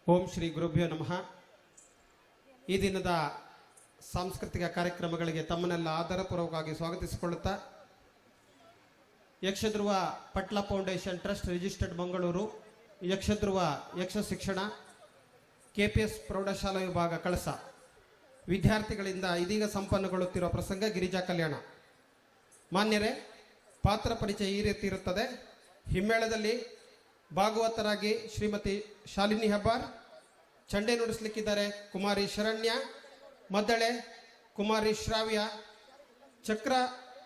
ಓಂ ಶ್ರೀ ಗುರುಭ್ಯೋ ನಮಃ. ಈ ದಿನದ ಸಾಂಸ್ಕೃತಿಕ ಕಾರ್ಯಕ್ರಮಗಳಿಗೆ ತಮ್ಮನ್ನೆಲ್ಲ ಆಧಾರಪೂರ್ವಕವಾಗಿ ಸ್ವಾಗತಿಸಿಕೊಳ್ಳುತ್ತಾ, Yakshadhruva Patla foundation trust registered Mangaluru, Yakshadhruva ಯಕ್ಷ ಶಿಕ್ಷಣ, KPS ಪ್ರೌಢಶಾಲಾ ವಿಭಾಗ ಕಳಸ ವಿದ್ಯಾರ್ಥಿಗಳಿಂದ ಇದೀಗ ಸಂಪನ್ನಗೊಳ್ಳುತ್ತಿರುವ ಪ್ರಸಂಗ ಗಿರಿಜಾ ಕಲ್ಯಾಣ. ಮಾನ್ಯರೇ, ಪಾತ್ರ ಪರಿಚಯ ಈ ರೀತಿ ಇರುತ್ತದೆ. ಹಿಮ್ಮೇಳದಲ್ಲಿ ಭಾಗವತರಾಗಿ ಶ್ರೀಮತಿ ಶಾಲಿನಿ ಹೆಬ್ಬಾರ್, ಚಂಡೆ ನುಡಿಸಲಿಕ್ಕಿದ್ದಾರೆ ಕುಮಾರಿ ಶರಣ್ಯ, ಮದ್ದಳೆ ಕುಮಾರಿ ಶ್ರಾವ್ಯ, ಚಕ್ರ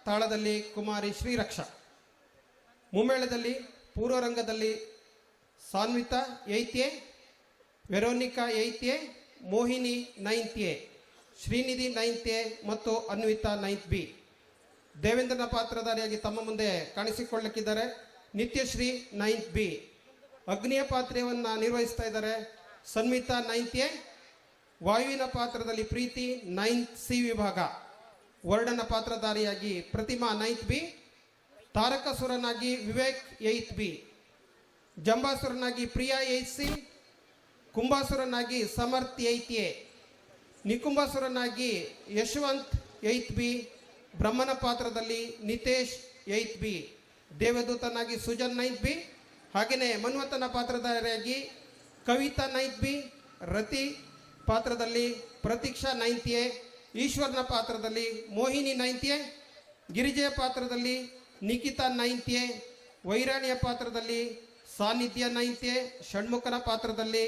ತಾಳದಲ್ಲಿ ಕುಮಾರಿ ಶ್ರೀರಕ್ಷ. ಮುಮ್ಮೇಳದಲ್ಲಿ ಪೂರ್ವರಂಗದಲ್ಲಿ Sanvitha 8th A, Veronica 8th A, Mohini 9th A, Shreenidhi 9th A ಮತ್ತು ಅನ್ವಿತಾ 9th B. ದೇವೇಂದ್ರನ ಪಾತ್ರಧಾರಿಯಾಗಿ ತಮ್ಮ ಮುಂದೆ ಕಾಣಿಸಿಕೊಳ್ಳಲಿಕ್ಕಿದ್ದಾರೆ ನಿತ್ಯಶ್ರೀ 9th B. ಅಗ್ನಿಯ ಪಾತ್ರವನ್ನು ನಿರ್ವಹಿಸ್ತಾ ಇದ್ದಾರೆ ಸನ್ಮಿತಾ 9th A. ವಾಯುವಿನ ಪಾತ್ರದಲ್ಲಿ ಪ್ರೀತಿ 9th C ವಿಭಾಗ. ವರ್ಣನ ಪಾತ್ರಧಾರಿಯಾಗಿ ಪ್ರತಿಮಾ 9th B. ತಾರಕಸುರನಾಗಿ Vivek 8th B. ಜಂಬಾಸುರನಾಗಿ Priya 8th C. ಕುಂಭಾಸುರನಾಗಿ Samarth 8th A. ನಿಕುಂಭಾಸುರನಾಗಿ Yashwant 8th B. ಬ್ರಹ್ಮನ ಪಾತ್ರದಲ್ಲಿ Nitesh 8th B. ದೇವದೂತನಾಗಿ Sujan 9th B. ಹಾಗೆಯೇ ಮನ್ವತನ ಪಾತ್ರಧಾರಿಯಾಗಿ ಕವಿತಾ 9th B. ರತಿ ಪಾತ್ರದಲ್ಲಿ ಪ್ರತೀಕ್ಷಾ 9th A. ಈಶ್ವರನ ಪಾತ್ರದಲ್ಲಿ ಮೋಹಿನಿ 9th A. ಗಿರಿಜೆಯ ಪಾತ್ರದಲ್ಲಿ ನಿಖಿತಾ 9th A. ವೈರಾಣಿಯ ಪಾತ್ರದಲ್ಲಿ ಸಾನ್ನಿಧ್ಯ 9th A. ಷಣ್ಮುಖನ ಪಾತ್ರದಲ್ಲಿ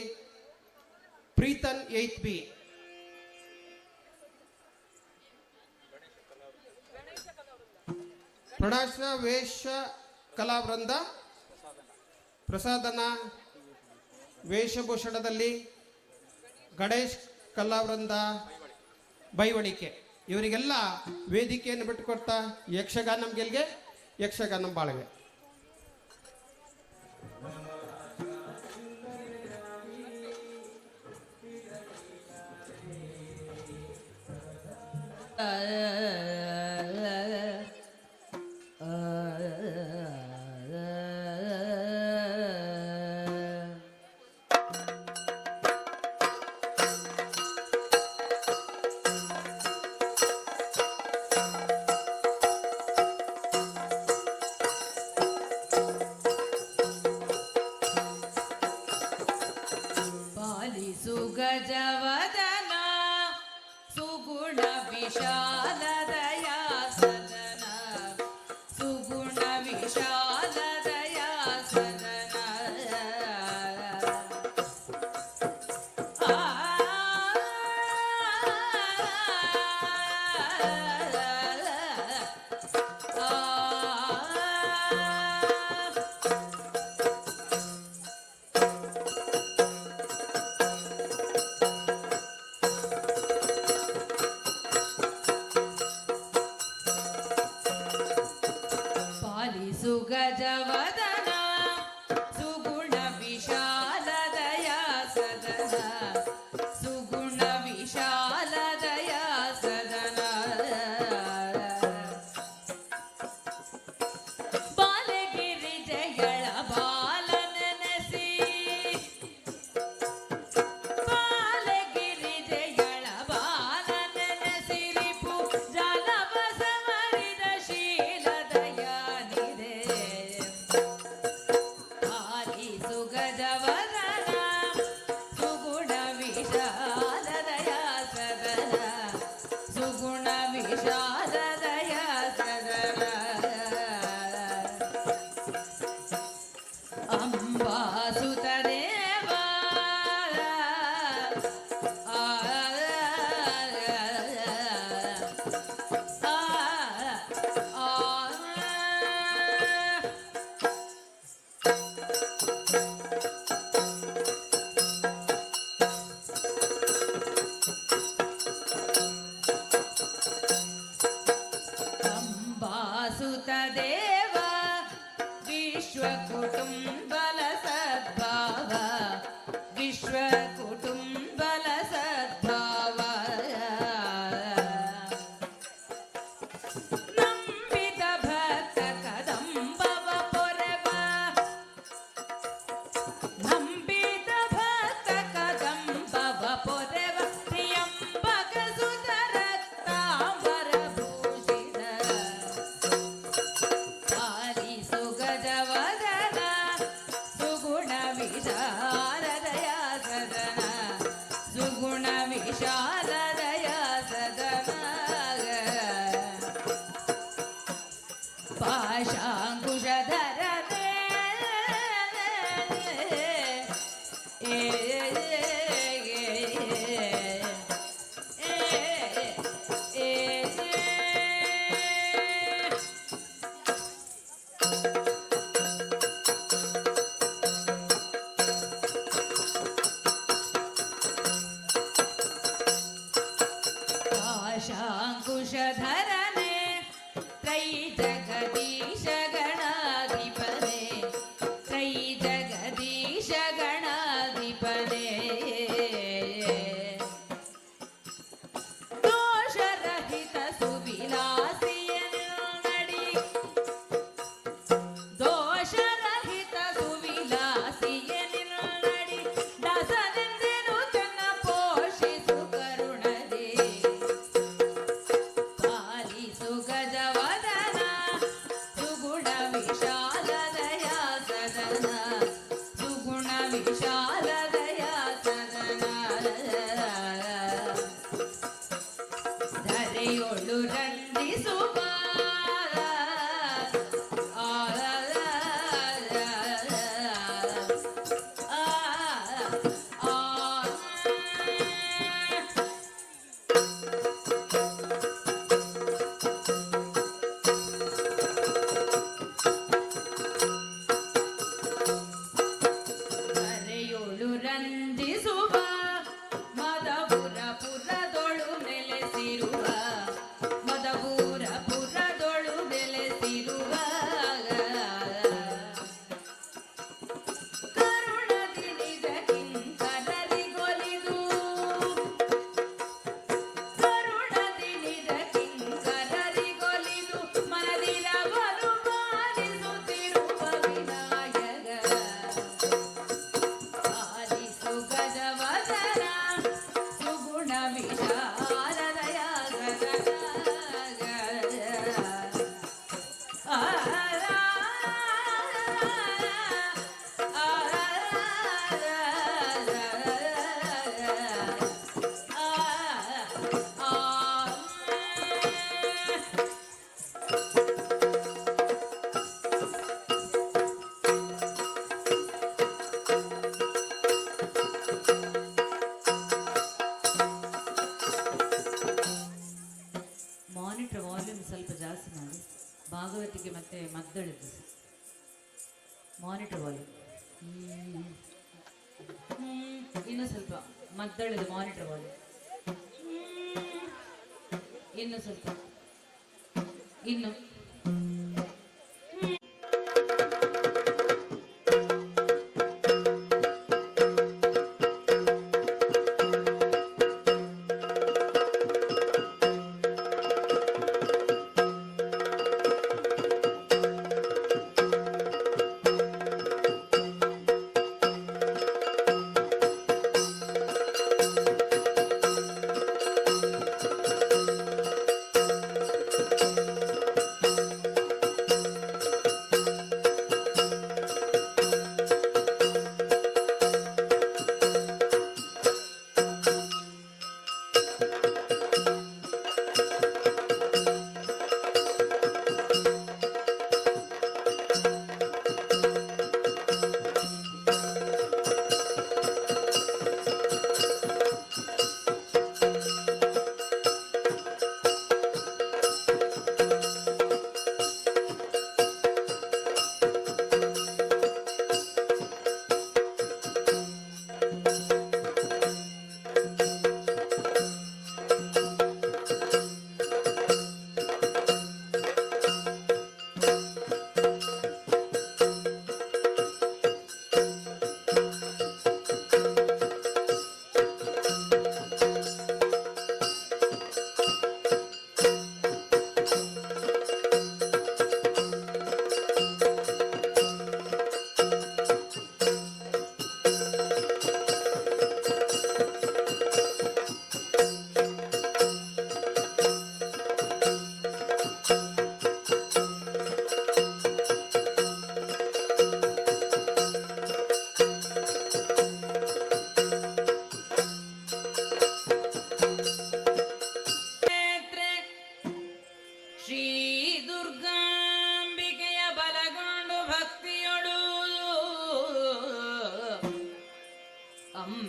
ಪ್ರೀತನ್ 8th B. ಪ್ರಣಾಶ ವೇಷ ಕಲಾವೃಂದ ಪ್ರಸಾದನ ವೇಷಭೂಷಣದಲ್ಲಿ ಗಣೇಶ್ ಕಲಾವೃಂದ ಬೈವಳಿಕೆ. ಇವರಿಗೆಲ್ಲ ವೇದಿಕೆಯನ್ನು ಬಿಟ್ಟುಕೊಡ್ತಾ ಯಕ್ಷಗಾನಂ ಗೆಲ್ಗೆ, ಯಕ್ಷಗಾನಂ ಬಾಳ್ಗೆ. ಗಜವದನ ಸುಗುಣ ವಿಶಾಲದಯ ಸದನ, ಸುಗುಣ ವಿಶಾಲದಯ ಸದನ. ಗಜವದನ ಸುಗುಣ ವಿಶಾಲದಯ ಸದನ, ಸುಗುಣ ವಿಶಾಲದಯ ಸದನ. ಬಾಲಗಿರಿಜಯಳ ಬಾಲ ನೆನೆಸಿ, ಬಾಲಗಿರಿಜಯಳ ಬಾಲ ನೆನೆಸಿ, ರಿಪು ಜಾಲವಸ ಮರಿದ ಶೀಲದಯ ನಿದೆ. ಗಜವದನ ಸುಗುಣ ವಿಶಾಲದಯ ಸದನ, ಸುಗುಣ ವಿಶಾಲದಯ ಸದನ. ಅಂಬಾಸುತ ದೇವ ಸುತ ದೇವ ವಿಶ್ವ ಕುಟುಂಬಲ ಸದ್ಭಾವ, ವಿಶ್ವ ಕುಟುಂಬಲ ಸದ್ಭಾವ. ನಂಬಿದ ಭಕ್ತ ಕದಂಬವ ಪೊರೆವ, ನಂಬಿದ ಭಕ್ತ पाशाङ्कुशधरने त्रैजगदीश गणाधिपने त्रैजगदीश गणाधिपने दोषरहित सुविलासियनुनडि दोषरहिತ ಸುವಿಲಾಸಿಯನುನಡಿ ದಾಸನೆಂದೆನು ತನ್ನ ಪೋಷಿಸು ಕರುಣದೆ ಪಾಲಿಸು ಗಜವದನ ಸುಗುಣ ವಿಶಾಲ ದಯಾ ಸದನ ಸುಗುಣ ವಿಶಾಲ ದಯಾ ಸದನ ಧರೆಯೊಳು ರಂಜಿಸುವ ಧರೆಯೊಳು ರಂಜಿಸುವ ಮದಪುರ ಪುರದೊಳು ನೆಲೆಸಿರುವ ಮದಪುರ ಪುರದೊಳು ನೆಲೆಸಿರುವ ಕರುಣದಿ ನಿಜ ಕಿಂಕರರಿಗೊಲಿದು ಕರುಣದಿ ನಿಜ ಕಿಂಕರರಿಗೊಲಿದು ಮನದಿರವರು ಪಾಲಿಸುತ್ತಿರುವ ವಿನಾಯಕ ಆಲಿಸು ಗಜವದನ ಸುಗುಣ ವಿಶಾಲ ದಯಾ ಸದನ ಮಾನಿಟರ್ ವಾಲ್ಯೂಮ್ ಸ್ವಲ್ಪ ಜಾಸ್ತಿ ಮಾಡಿ ಭಾಗವತಿಗೆ ಮತ್ತೆ ಮದ್ದಳಿದ್ದು ಮಾನಿಟರ್ ವಾಲ್ಯೂಮ್ ಇನ್ನು ಸ್ವಲ್ಪ ಮದ್ದಳಿದು ಮಾನಿಟರ್ ವಾಲ್ಯೂಮ್ ಇನ್ನು ಸ್ವಲ್ಪ ಇನ್ನು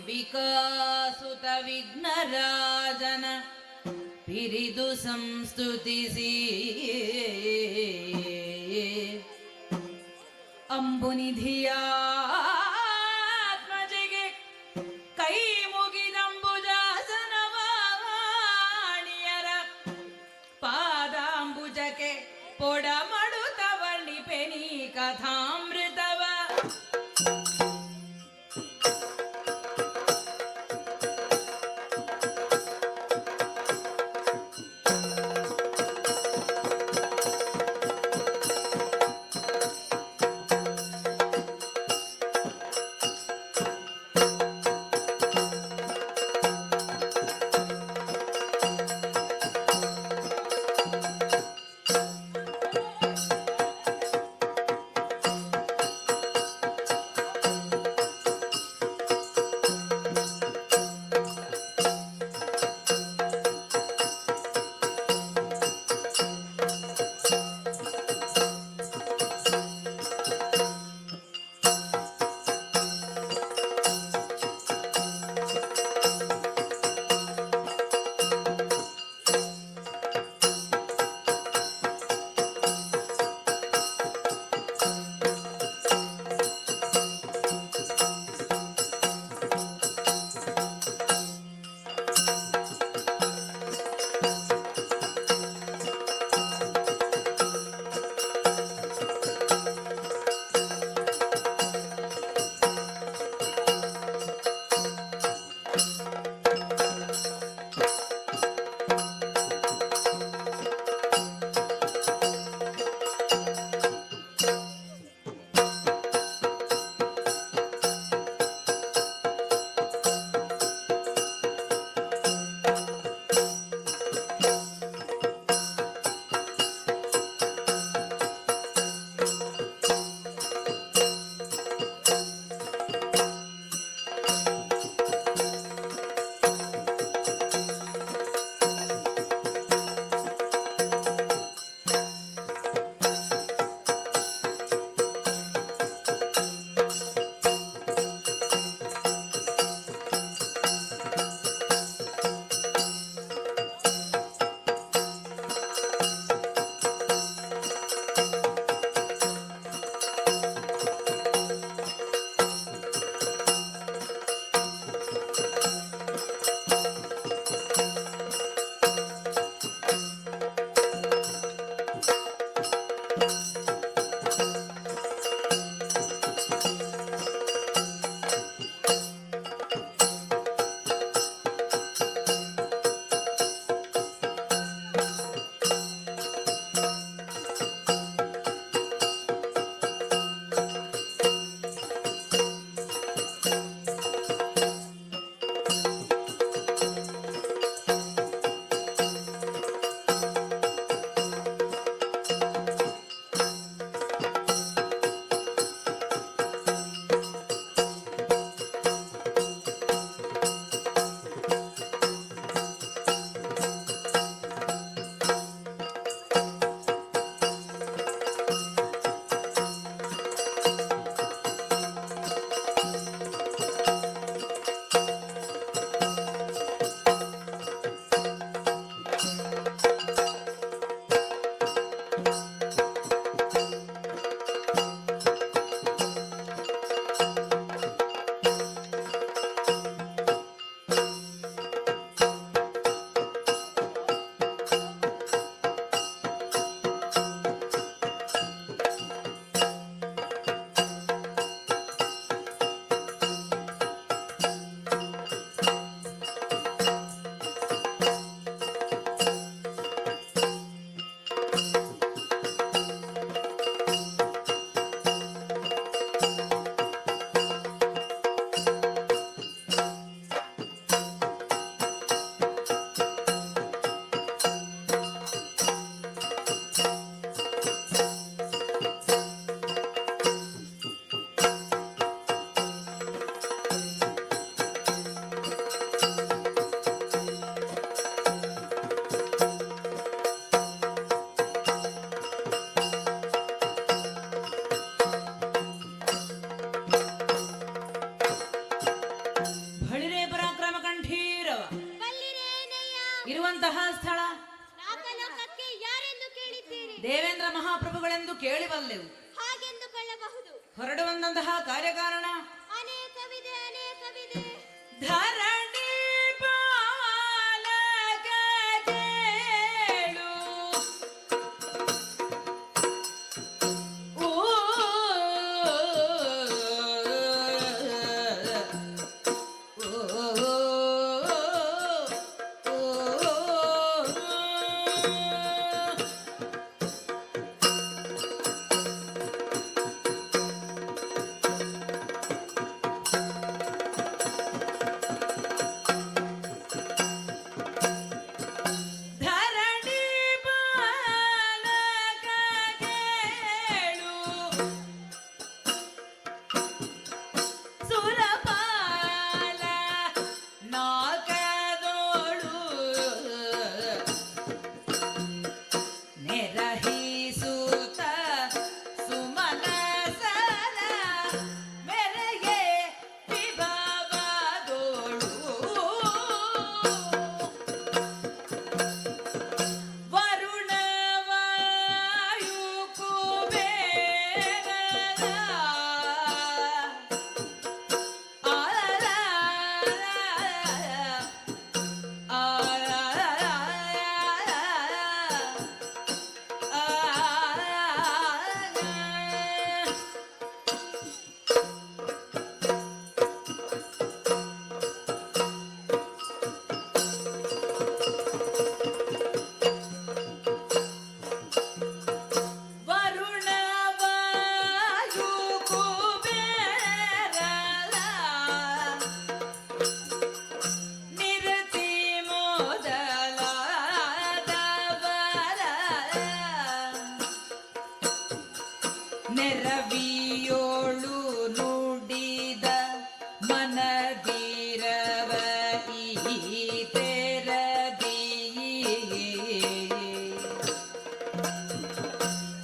ಅಂಬಿಕಾಸುತ ವಿಘ್ನರಾಜನ ಪಿರಿದು ಸಂಸ್ತುತಿಸಿ ಅಂಬುನಿಧಿಯಾತ್ಮಜೆಗೆ ಕೈ ಮುಗಿದಂಬುಜಾಸನವಾಣಿಯರ ಪಾದಾಂಬುಜಕ್ಕೆ ಪೊಡಮಡುತ್ತವರ್ಣಿಪೆನಿ ಕಥಾಮೃತವ ಇರುವಂತಹ ಸ್ಥಳ ನಾಗಲೋಕಕ್ಕೆ ಯಾರೆಂದು ಕೇಳಿದ್ದೀರಿ? ದೇವೇಂದ್ರ ಮಹಾಪ್ರಭುಗಳೆಂದು ಕೇಳಿಬಲ್ಲೆವು. ಹಾಗೆಂದುಕೊಳ್ಳಬಹುದು. ಹೊರಡುವಂತಹ ಕಾರ್ಯಕಾರಣ ಅನೇಕವಿದೆ, ಅನೇಕವಿದೆ. ಧರಣಿ ಪಾಲಕ ಕೇಳು. ಓ, ಧರಣಿ ಬಾಲಕ ಕೇಳು. ಸುರಪಾಲ ನಾಕದೋಳು ನೆರಹಿಸುತ್ತ ಸುಮನಸರ ಮೆರೆಗೆ ವಿಭವದೋಳು. ವರುಣ ವಾಯು ಕುಬೇರ ವರುಣ ವಾಯು ಕುಬೇರ ನಿರತಿ ಮೊದಲಾದವರ ನೆರವಿಯೋಳು ನುಡಿದ ಮನದಿರವ ಈ ತೆರದಿ.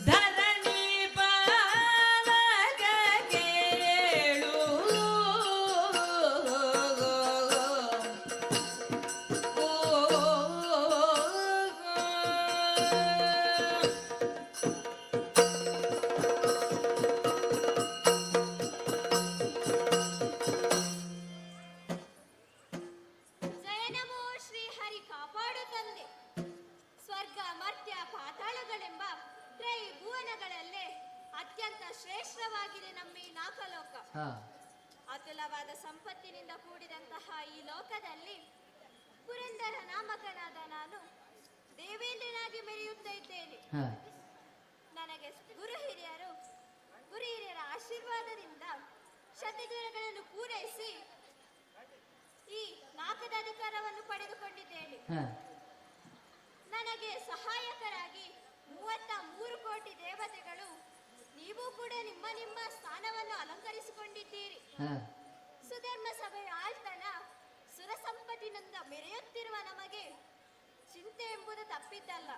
ಧರಣಿ ಬಾಲಕ ಕೇಳು. ಜಯ ನಮೋ ಶ್ರೀ ಹರಿ ಕಾಪಾಡು ತಂದೆ. ಸ್ವರ್ಗ ಮರ್ತ್ಯ ಪಾತಾಳಗಳೆಂಬ ತ್ರೈಭುವನಗಳಲ್ಲೇ ಅತ್ಯಂತ ಶ್ರೇಷ್ಠವಾಗಿದೆ ನಮ್ಮ ಈ ನಾಗಲೋಕ. ಅತುಲವಾದ ಸಂಪತ್ತಿನಿಂದ ಕೂಡಿದಂತಹ ಈ ಲೋಕದಲ್ಲಿ ಪುರಂದರ ನಾಮಕನಾದ ನಾನು ದೇವೇಂದ್ರನಾಗಿ ಮೆರೆಯುತ್ತಾ ಇದ್ದೇನೆ. ನನಗೆ ಗುರು ಹಿರಿಯರ ಆಶೀರ್ವಾದದಿಂದ ಶತದೂರಗಳನ್ನು ಪೂರೈಸಿ ಈ ನಾಕದ ಅಧಿಕಾರವನ್ನು ಪಡೆದುಕೊಂಡಿದ್ದೇನೆ. ನನಗೆ ಸಹಾಯಕರಾಗಿ 33 ಕೋಟಿ ದೇವತೆಗಳು, ನೀವು ಕೂಡ ನಿಮ್ಮ ನಿಮ್ಮ ಸ್ಥಾನವನ್ನು ಅಲಂಕರಿಸಿಕೊಂಡಿದ್ದೀರಿ. ಸುಧರ್ಮ ಸಭೆಯ ಆಳ್ತನ ಸುರ ಸಂಪತ್ತಿನಿಂದ ಮೆರೆಯುತ್ತಿರುವ ನಮಗೆ ಚಿಂತೆ ಎಂಬುದು ತಪ್ಪಿದ್ದಲ್ಲ.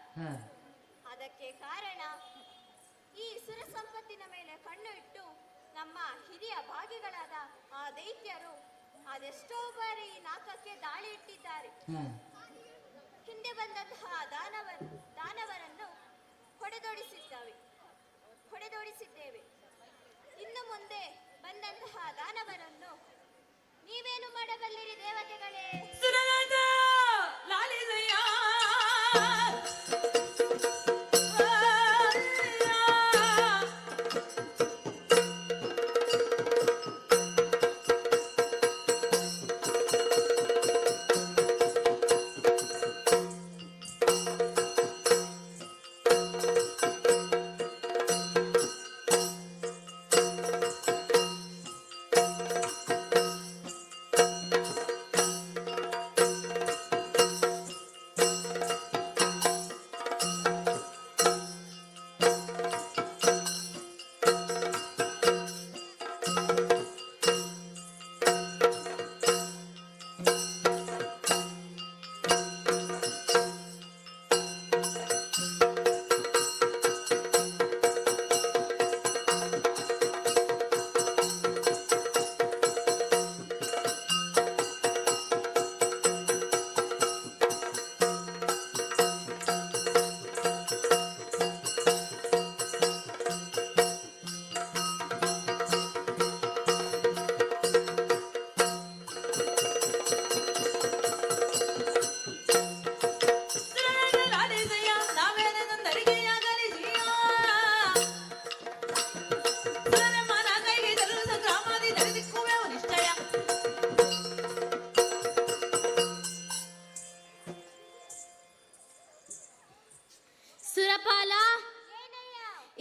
ಅದಕ್ಕೆ ಕಾರಣ ಈ ಸುರ ಸಂಪತ್ತಿನ ಮೇಲೆ ಕಣ್ಣು ಇಟ್ಟು ನಮ್ಮ ಹಿರಿಯ ಭಾಗಿಗಳಾದ ಆ ದೈತ್ಯರು ಅದೆಷ್ಟೋ ಬಾರಿ ಈ ನಾಕಕ್ಕೆ ದಾಳಿ ಇಟ್ಟಿದ್ದಾರೆ. ಹಿಂದೆ ಬಂದಂತಹ ದಾನವರನ್ನು ಹೊಡೆದೋಡಿಸಿದ್ದೇವೆ. ಇನ್ನು ಮುಂದೆ ಬಂದಂತಹ ದಾನವರನ್ನು ನೀವೇನು ಮಾಡಬಲ್ಲಿರಿ ದೇವತೆಗಳೇ? ಸುರರಾಜ ಲಾಲಿಸಯ್ಯ.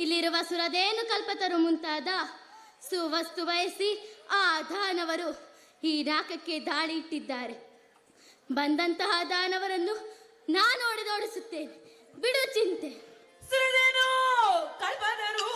ಇಲ್ಲಿರುವ ಸುರದೇನು ಕಲ್ಪತರು ಮುಂತಾದ ಸುವಸ್ತು ಬಯಸಿ ಆ ದಾನವರು ಈ ನಾಕಕ್ಕೆ ದಾಳಿ ಇಟ್ಟಿದ್ದಾರೆ. ಬಂದಂತಹ ದಾನವರನ್ನು ನಾನು ಹೊಡೆದೋಡಿಸುತ್ತೇನೆ, ಬಿಡು ಚಿಂತೆ. ಸುರದೇನು ಕಲ್ಪತರು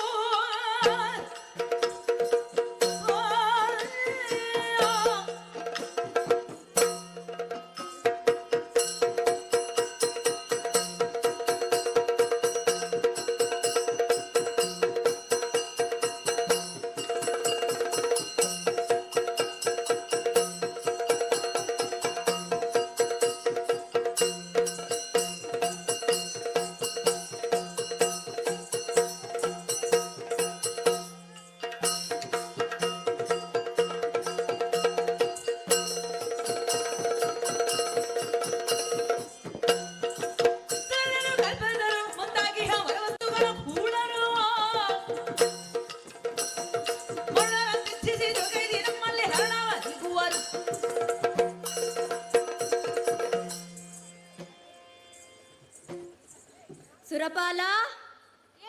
ಸುರಪಾಲ,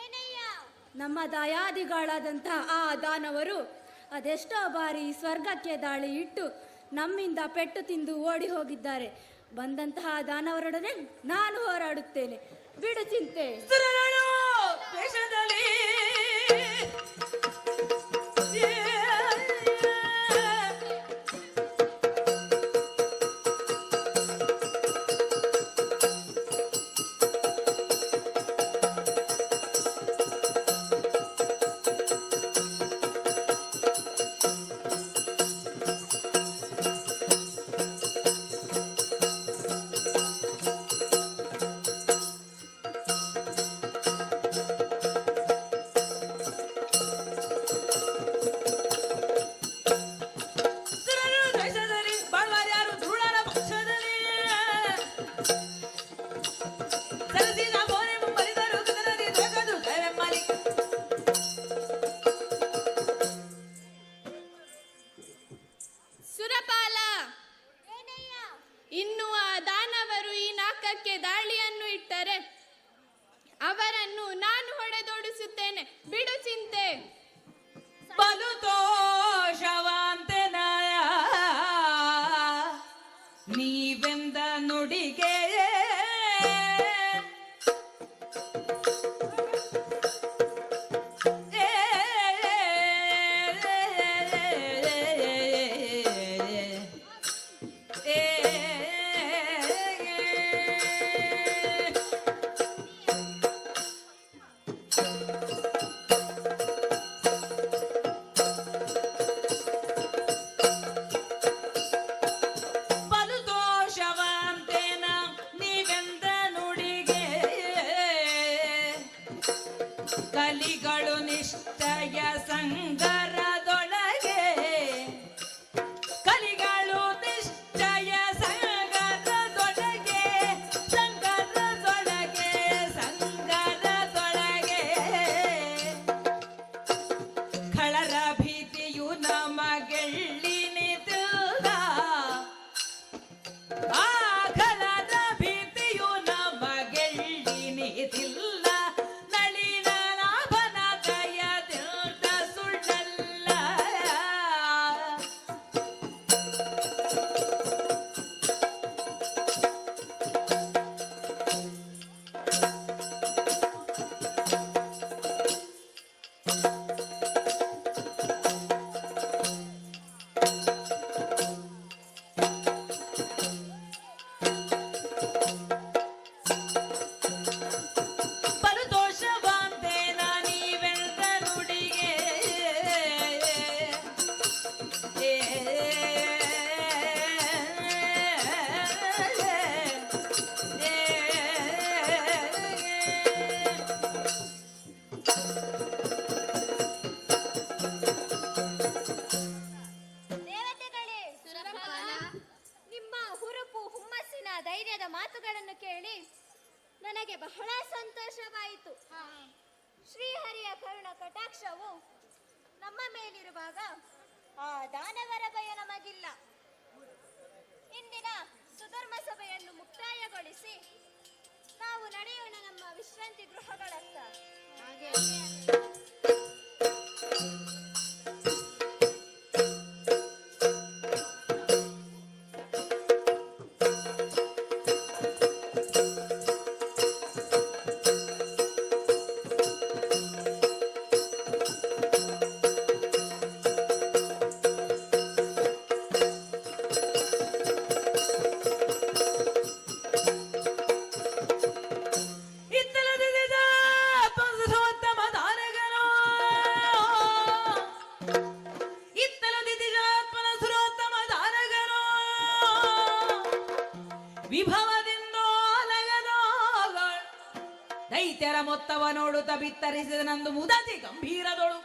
ಏನಯ್ಯ? ನಮ್ಮ ದಯಾದಿಗಳಾದಂಥ ಆ ದಾನವರು ಅದೆಷ್ಟೋ ಬಾರಿ ಸ್ವರ್ಗಕ್ಕೆ ದಾಳಿ ಇಟ್ಟು ನಮ್ಮಿಂದ ಪೆಟ್ಟು ತಿಂದು ಓಡಿ ಹೋಗಿದ್ದಾರೆ. ಬಂದಂತಹ ದಾನವರೊಡನೆ ನಾನು ಹೋರಾಡುತ್ತೇನೆ, ಬಿಡು ಚಿಂತೆ. ಸುರನಳು ವೇಷದಲ್ಲಿ ಸುರಪಾಲ, ಏನಯ್ಯ? ಇನ್ನು ಆ ದಾನವರು ಈ ನಾಕಕ್ಕೆ ದಾಳಿಯನ್ನು ಇಟ್ಟರೆ ಅವರನ್ನು ನಾನು ಹೊಡೆದೋಡಿಸುತ್ತೇನೆ, ಬಿಡು ಚಿಂತೆ. ಬಲು ತೋಷವಂತೆನ ನೀವೆಂದ ನುಡಿಗೆ ಕಲಿಗಳು ನಿಶ್ಚಯ ಸಂಗರದೊಳಗೆ, ಕಲಿಗಳು ನಿಶ್ಚಯ ಸಂಗರದೊಳಗೆ, ಸಂಗರದೊಳಗೆ ಸಂಗರದೊಳಗೆ ಖಳರ ಭೀತಿಯು ನಮಗೆಳ್ಳಿನಿತುದ, ಆ ಖಳರ ಭೀತಿಯು ನಮಗೆಳ್ಳಿನಿತಿಲ್ಲ. ಧೈರ್ಯದ ಮಾತುಗಳನ್ನು ಕೇಳಿ ನನಗೆ ಬಹಳ ಸಂತೋಷವಾಯಿತು. ಶ್ರೀಹರಿಯ ಕರುಣ ಕಟಾಕ್ಷವು ನಮ್ಮ ಮೇಲಿರುವಾಗ ಆ ದಾನವರ ಭಯ ನಮಗಿಲ್ಲ. ಇಂದಿನ ಸುಧರ್ಮ ಸಭೆಯನ್ನು ಮುಕ್ತಾಯಗೊಳಿಸಿ ನಾವು ನಡೆಯೋಣ ನಮ್ಮ ವಿಶ್ರಾಂತಿ ಗೃಹಗಳತ್ತ. ವಿಭವದಿಂದ ದೈತ್ಯರ ಮೊತ್ತವ ನೋಡುತ್ತ ಬಿತ್ತರಿಸಿದ ನಂದು ಮುದತಿ ಗಂಭೀರದೊಳು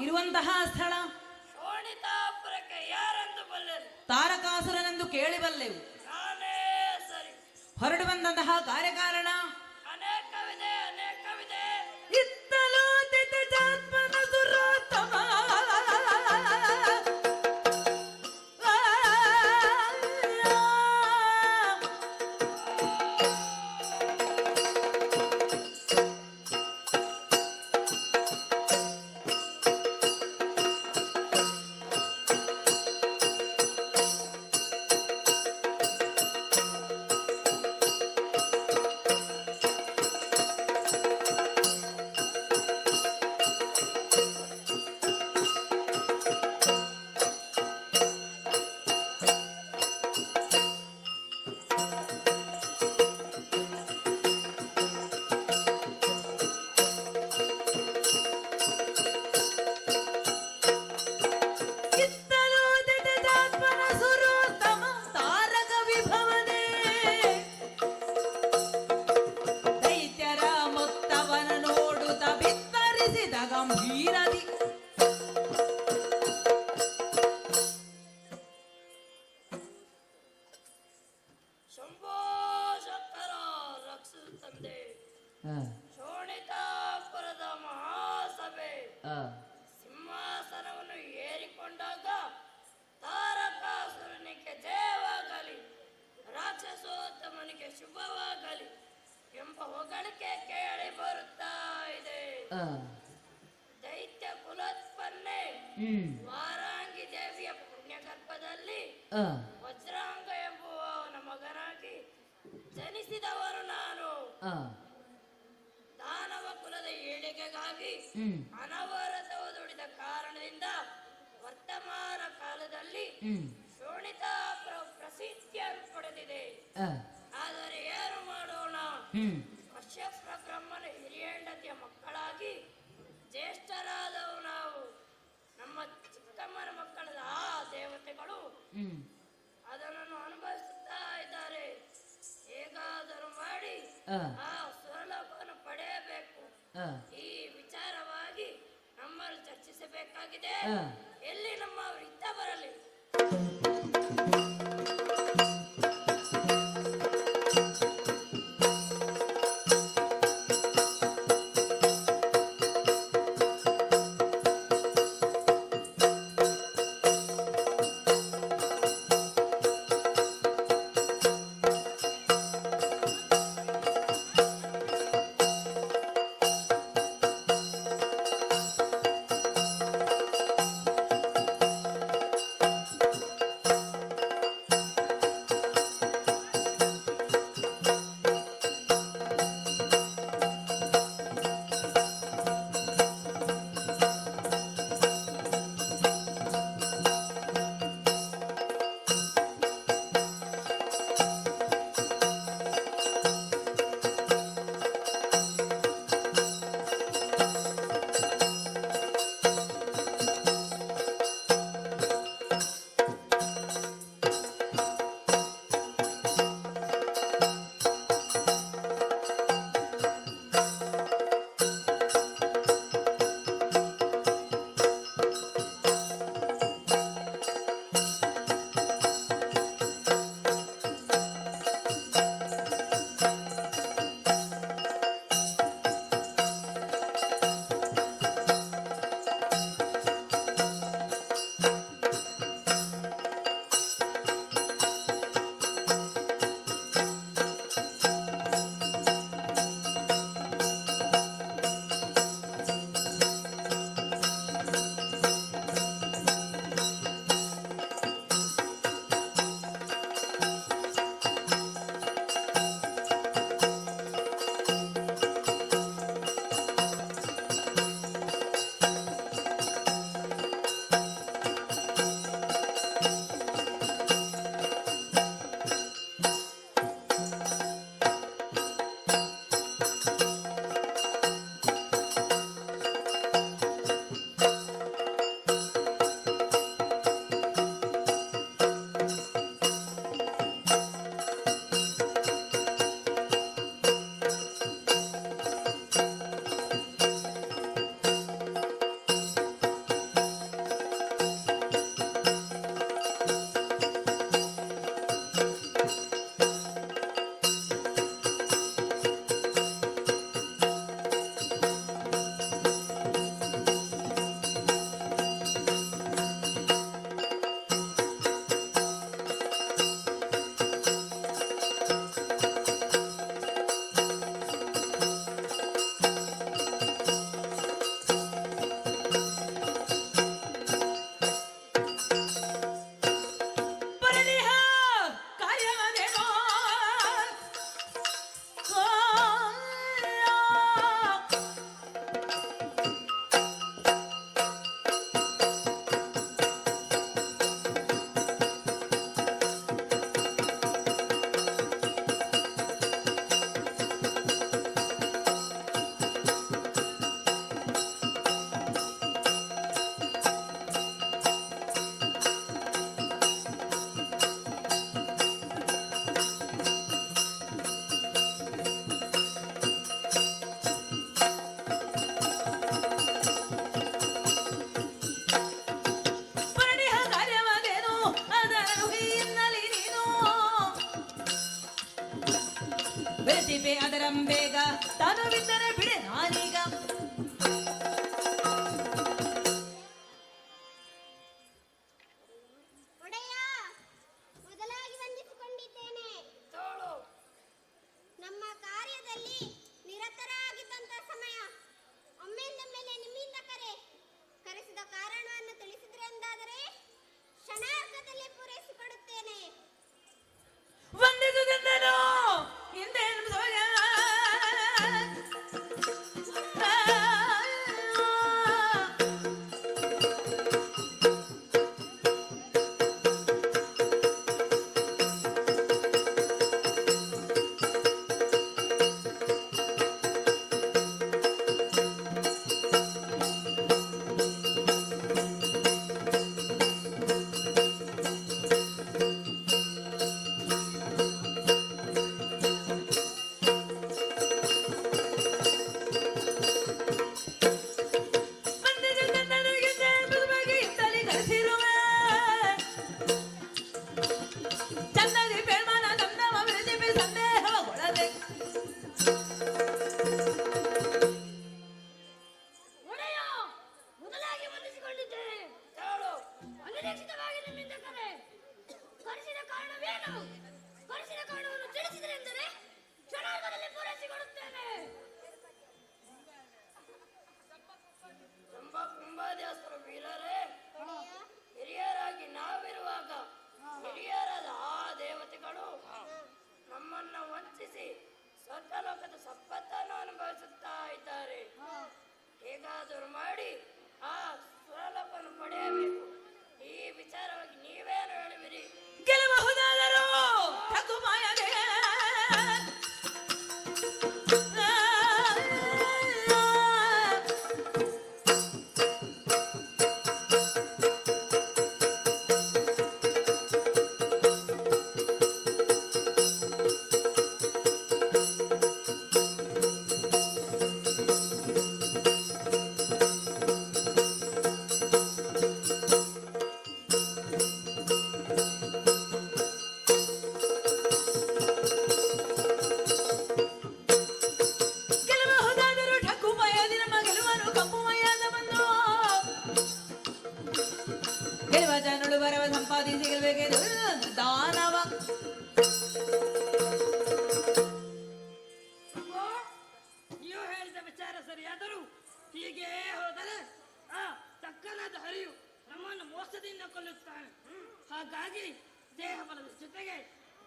ಇರುವಂತಹ ಸ್ಥಳ ಶೋಣಿತಾಪುರಕ್ಕೆ ಯಾರೆಂದು ಬಲ್ಲೆರು? ತಾರಕಾಸುರನೆಂದು ಕೇಳಿಬಲ್ಲೆವು. ನಾನೇ ಸರಿ. ಹೊರಡು ಬಂದಂತಹ ಕಾರ್ಯಕಾರಣ ಅನೇಕವಿದೆ. ಇತ್ತಲೋ ದಿತಜಾತ್ಮನ ಸುರೋತ್ತಮ ಗಂಭೀರದಿ ಶಂಭೋ ಶಂಕರ ರಕ್ಷಿಸು ತಂದೆ. ಶೋಣಿತಾಪುರದ ಮಹಾಸಭೆ ಸಿಂಹಾಸನವನ್ನು ಏರಿಕೊಂಡಾಗ ತಾರಕಾಸುರನಿಗೆ ಜಯವಾಗಲಿ, ರಾಕ್ಷಸೋತ್ತಮನಿಗೆ ಶುಭವಾಗಲಿ ಎಂಬ ಹೊಗಳಿಕೆ ಕೇಳಿ ಬರುತ್ತಾ ಇದೆ. ದೈತ್ಯ ಕುಲೋತ್ಪನ್ನೆ ವಾರಾಂಗಿ ದೇವಿಯ ಪುಣ್ಯಗರ್ಭದಲ್ಲಿ ವಜ್ರಾಂಗ ಎಂಬುವವನ ಮಗನಾಗಿ ಜನಿಸಿದವನು ನಾನು. ದಾನವ ಕುಲದ ಏಳಿಗೆಗಾಗಿ ಅನವರತವು ದುಡಿದ ಕಾರಣದಿಂದ ವರ್ತಮಾನ ಕಾಲದಲ್ಲಿ ಶೋಣಿತಾಪುರ ಪ್ರಸಿದ್ಧಿಯನ್ನು ಪಡೆದಿದೆ. ಆದರೆ ಏನು ಮಾಡೋಣ? ಕಶ್ಯಪ ಬ್ರಹ್ಮನ ಹಿರಿಯ ಹೆಂಡತಿಯ ಮಕ್ಕಳಾಗಿ ಜ್ಯೇಷ್ಠರಾದವು ನಾವು. ನಮ್ಮ ಚಿಕ್ಕಮ್ಮನ ಮಕ್ಕಳಾದ ಆ ದೇವತೆಗಳು ಆ, ಆ ಸುರಲೋಕವನ್ನು ಪಡೆಯಬೇಕು. ಆ, ಈ ವಿಚಾರವಾಗಿ ನಮ್ಮಲ್ಲಿ ಚರ್ಚಿಸಬೇಕಾಗಿದೆ. ಆ. ಎಲ್ಲಿ ನಮ್ಮವರು ಇದ್ದ ಬರಲಿ. ಬೆರೆತಿಪೆ ಅದರಂಬೇಗ ತನುವಿದ್ದರೆ ಬಿಡೆ ನಾನೀಗ. ಒಡೆಯ, ಮೊದಲಾಗಿ ವಂದಿಸಿಕೊಂಡಿದ್ದೇನೆ. ತೋಳು. ನಮ್ಮ ಕಾರ್ಯದಲ್ಲಿ ನಿರತರಾಗಿದ್ದಂತ ಸಮಯ ಒಮ್ಮೆಂದೊಮ್ಮೆಲೆ ನಿಮ್ಮಿಂದ ಕರೆಸಿದ ಕಾರಣವನ್ನು ತಿಳಿಸಿದ್ರೆ ಎಂದಾದರೆ ಕ್ಷಣಾರ್ಧದಲ್ಲಿ ಪೂರೈಸಿಕೊಡುತ್ತೇನೆ. ವಂದಿಸುವುದೆಂದನು ಹಿಂದೆ ಕಾರಣವು ಕರೆಸಿದ ಕಾರಣವನ್ನು ತಿಳಿಸಿದರೆ ಎಂದರೆ ಕ್ಷಣಾರ್ಧದಲ್ಲಿ ಪೂರೈಸಿಕೊಡುತ್ತೇನೆ. ಕುಂಭಾದ್ಯಾಸರು ವೀರರೇ, ಹಿರಿಯರಾಗಿ ನಾವಿರುವಾಗ ಹಿರಿಯರಾದ ಆ ದೇವತೆಗಳು ನಮ್ಮನ್ನ ವಂಚಿಸಿ ಸ್ವರ್ಗಲೋಕದ ಸಂಪತ್ತನ್ನು ಅನುಭವಿಸುತ್ತಾ ಇದ್ದಾರೆ. ಹೇಗಾದರೂ ಮಾಡಿ ಆ ಸ್ವರ್ಗಲೋಕವನ್ನು ಪಡೆಯಬೇಕು. ಈ ವಿಚಾರವಾಗಿ ನೀವೇನು ಹೇಳುವಿರಿ? ಗೆಲ್ಲಬಹುದಾದರೂ ಠಕುಮಾಯಗೆ ಜನರು ಬರವ ಸಂಪಾದಿಸಿ ಗೆಲ್ಲಬೇಕೆಂದು ದಾನವ. ನೀವು ಹೇಳಿದ ವಿಚಾರ ಸರಿಯಾದರೂ ಹೀಗೆ ಹೋದರೆ ಆ ತಕ್ಕನಾದ ಹರಿಯು ನಮ್ಮನ್ನು ಮೋಸದಿಂದ ಕೊಲ್ಲುತ್ತಾನೆ. ಹಾಗಾಗಿ ದೇಹ ಬಲದ ಜೊತೆಗೆ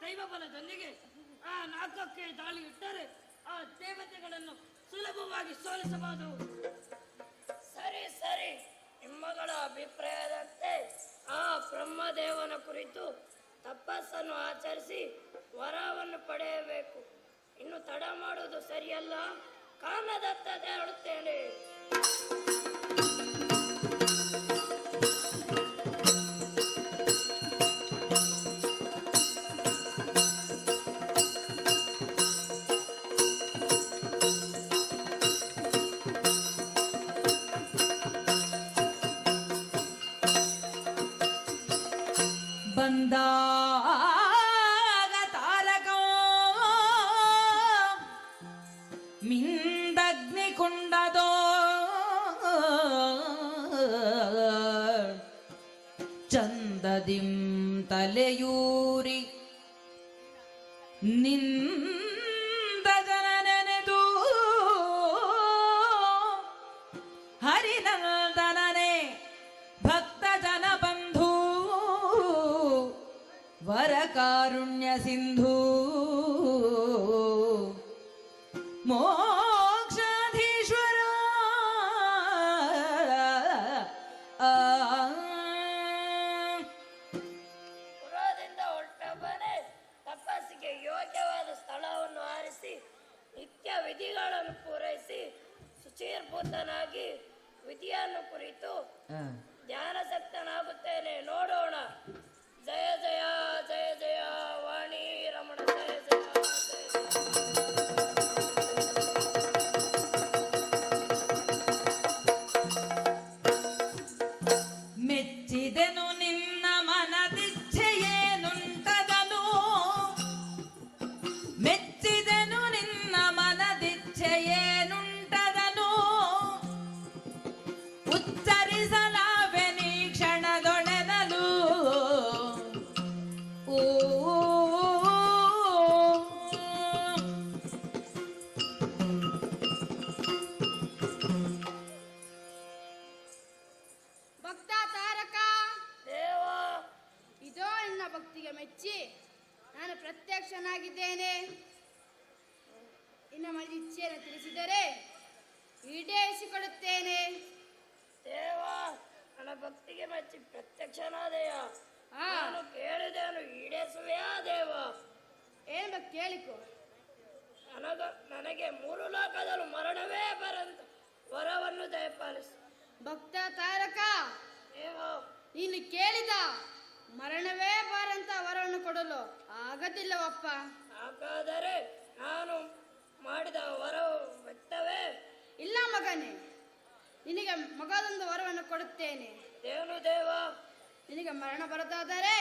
ದೈವ ಬಲದೊಂದಿಗೆ ಆ ನಾಲ್ಕಕ್ಕೆ ದಾಳಿ ಇಟ್ಟರೆ ಆ ದೇವತೆಗಳನ್ನು ಸುಲಭವಾಗಿ ಸೋಲಿಸಬಹುದು. ಸರಿ ಸರಿ, ನಿಮ್ಮಗಳ ಅಭಿಪ್ರಾಯದಂತೆ ಆ ಬ್ರಹ್ಮದೇವನ ಕುರಿತು ತಪಸ್ಸನ್ನು ಆಚರಿಸಿ ವರವನ್ನು ಪಡೆಯಬೇಕು. ಇನ್ನು ತಡ ಮಾಡುವುದು ಸರಿಯಲ್ಲ. ಕಾರಣದತ್ತ ಹೇಳುತ್ತೇನೆ. ಬಂದಾಗ ತಾರಕೋ ಮಿಂದಗ್ನಿ ಕುಂಡದೋ ಚಂದದಿಂ ತಲೆಯೂರಿ ನಿಂದ ಜನ ನೆನೆದು ಹರಿನಂದನನೆ ಭಕ್ತ ಜನ ಬಂಧು ವರ ಕಾರುಣ್ಯ ಸಿಂಧು ಮೋಕ್ಷಾಧೀಶ್ವರ ಪುರದಿಂದ ಹೊರಟವನೇ ತಪಸ್ಸಿಗೆ ಯೋಗ್ಯವಾದ ಸ್ಥಳವನ್ನು ಆರಿಸಿ ನಿತ್ಯ ವಿಧಿಗಳನ್ನು ಪೂರೈಸಿ ಶುಚಿರ್ಭೂತನಾಗಿ ವಿಧಿಯನ್ನು ಕುರಿತು ಧ್ಯಾನಸಕ್ತನಾಗುತ್ತೇನೆ. ನೋಡೋಣ. ಜಯ ಜಯ ಜಯ ಜಯ ವಾಣಿ ರಮಣ ಜಯ ಜಯ ಜಯ ಮೆಚ್ಚಿದೆನು ನಿನ್ನ ಮನದಿಚ್ಛೆಯೇನುಂಟದನು ಮೆಚ್ಚಿದೆನು ನಿನ್ನ ಮನದಿಚ್ಛೆಯೇನುಂಟದನು ಉಚ್ಚರಿಸಲಾವೆ ನೀ ಕ್ಷಣದೊಳೆನಲು ಓ ಭಕ್ತ ತಾರಕ, ದೇವ. ಇದೋ ನನ್ನ ಭಕ್ತಿಗೆ ಮೆಚ್ಚಿ ನಾನು ಪ್ರತ್ಯಕ್ಷನಾಗಿದ್ದೇನೆ. ಇನ್ನು ಮನ ಇಚ್ಛೆಯನ್ನು ತಿಳಿಸಿದರೆ ಈಡೇರಿಸಿಕೊಡುತ್ತೇನೆ. ದೇವ, ನನ್ನ ಭಕ್ತಿಗೆ ಮೆಚ್ಚಿ ಪ್ರತ್ಯಕ್ಷನಾದೆಯ. ನಾನು ಕೇಳಿದೆನು, ಈಡೇರಿಸುವೆಯಾ ದೇವ? ಏನು ಕೇಳಿಕೊ. ನನಗೆ ಮೂರು ಲೋಕದಲ್ಲೂ ಮರಣವೇ ಬರಂತ ವರವನ್ನು ದಯಪಾಲಿಸು. ಭಕ್ತ ತಾರಕ, ದೇವ, ನೀನು ಕೇಳಿದ ಮರಣವೇ ಬಾರಂತ ವರವನ್ನು ಕೊಡಲು ಆಗದಿಲ್ಲವಪ್ಪ. ಹಾಗಾದರೆ ನಾನು ಮಾಡಿದ ವರವು ವ್ಯಕ್ತವೇ? ಇಲ್ಲ ಮಗನೇ, ನಿನಗೆ ಮಗದೊಂದು ವರವನ್ನು ಕೊಡುತ್ತೇನೆ. ಏನು ದೇವ? ನಿನಗೆ ಮರಣ ಬರದಾದರೆ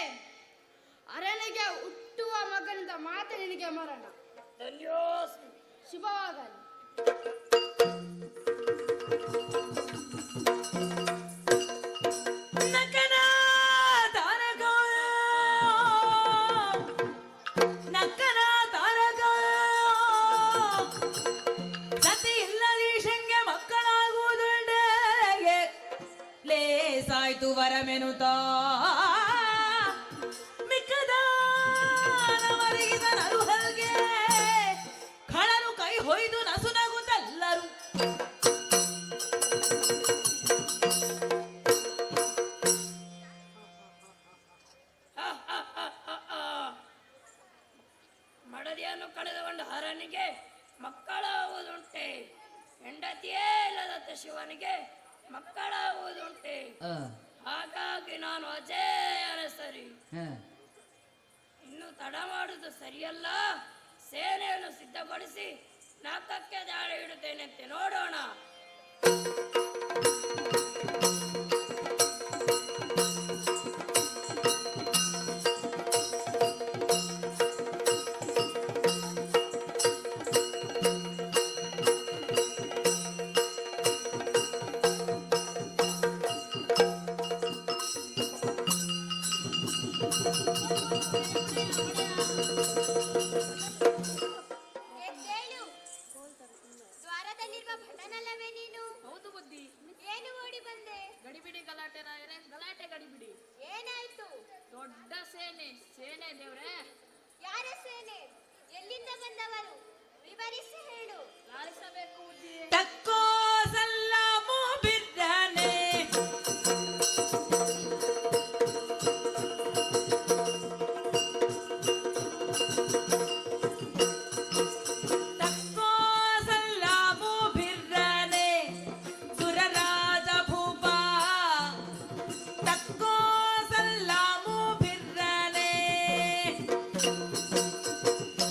ಅರಣಿಗೆ ಹುಟ್ಟುವ ಮಗನಿಂದ ಮಾತ್ರ ನಿನಗೆ ಮರಣ. ಧನ್ಯೋಸ್ಮಿ. ಶುಭವಾಗಲಿ. ನಕನ ತಾರಕ ವರಮೆನುತ ಮಿಕ್ಕದಾನವರಿಗಿದನರು ಹಲ್ಗೆ ಖಳನು ಕೈ ಹೊಯ್ದು ನಸುನಗುತ್ತಲ್ಲರು ಮಡದಿಯನ್ನು ಕಳೆದುಕೊಂಡ ಹರನಿಗೆ ಮಕ್ಕಳಾಗುವುದುಂಟೆ, ಹೆಂಡತಿಯೇ ಇಲ್ಲದ ಶಿವನಿಗೆ ಮಕ್ಕಳಾಗುವುದುಂಟೆ. ಹಾಗಾಗಿ ನಾನು ಅಜೇಯನ ಸರಿ, ಇನ್ನು ತಡ ಮಾಡುವುದು ಸರಿಯಲ್ಲ. ಸೇನೆಯನ್ನು ಸಿದ್ಧಪಡಿಸಿ ನಾಲ್ಕಕ್ಕೆ ದಾಳಿ ಇಡುತ್ತೇನೆಂತೆ ನೋಡೋಣ. ಎದ್ದೇಳು. ದ್ವಾರದಲ್ಲಿರುವ ಭಟನಲ್ಲವೇ ನೀನು? ಹೌದು ಬುದ್ಧಿ. ಏನು ಓಡಿ ಬಂದೆ? ಗಡಿಬಿಡಿ ಗಲಾಟೆ ರಾಯರೇ, ಗಲಾಟೆ ಗಡಿಬಿಡಿ. ಏನಾಯ್ತು? ದೊಡ್ಡ ಸೇನೆ ದೇವ್ರೆ. ಯಾರ ಸೇನೆ? ಎಲ್ಲಿಂದ ಬಂದವರು? ವಿವರಿಸಿ ಹೇಳು. ಲಾಲಿಸಬೇಕು ಬುದ್ಧಿ. ತಕ್ಕೋ ಸಲಾಮು ಬಿರ್ರಾನೆ ತಕ್ಕೋ ಸಲಾಮು ಬಿರ್ರಾನೆ ಸುರರಾಜ ಭೂಪ ತಕ್ಕೋ ಸಲಾಮು ಬಿರ್ರಾನೆ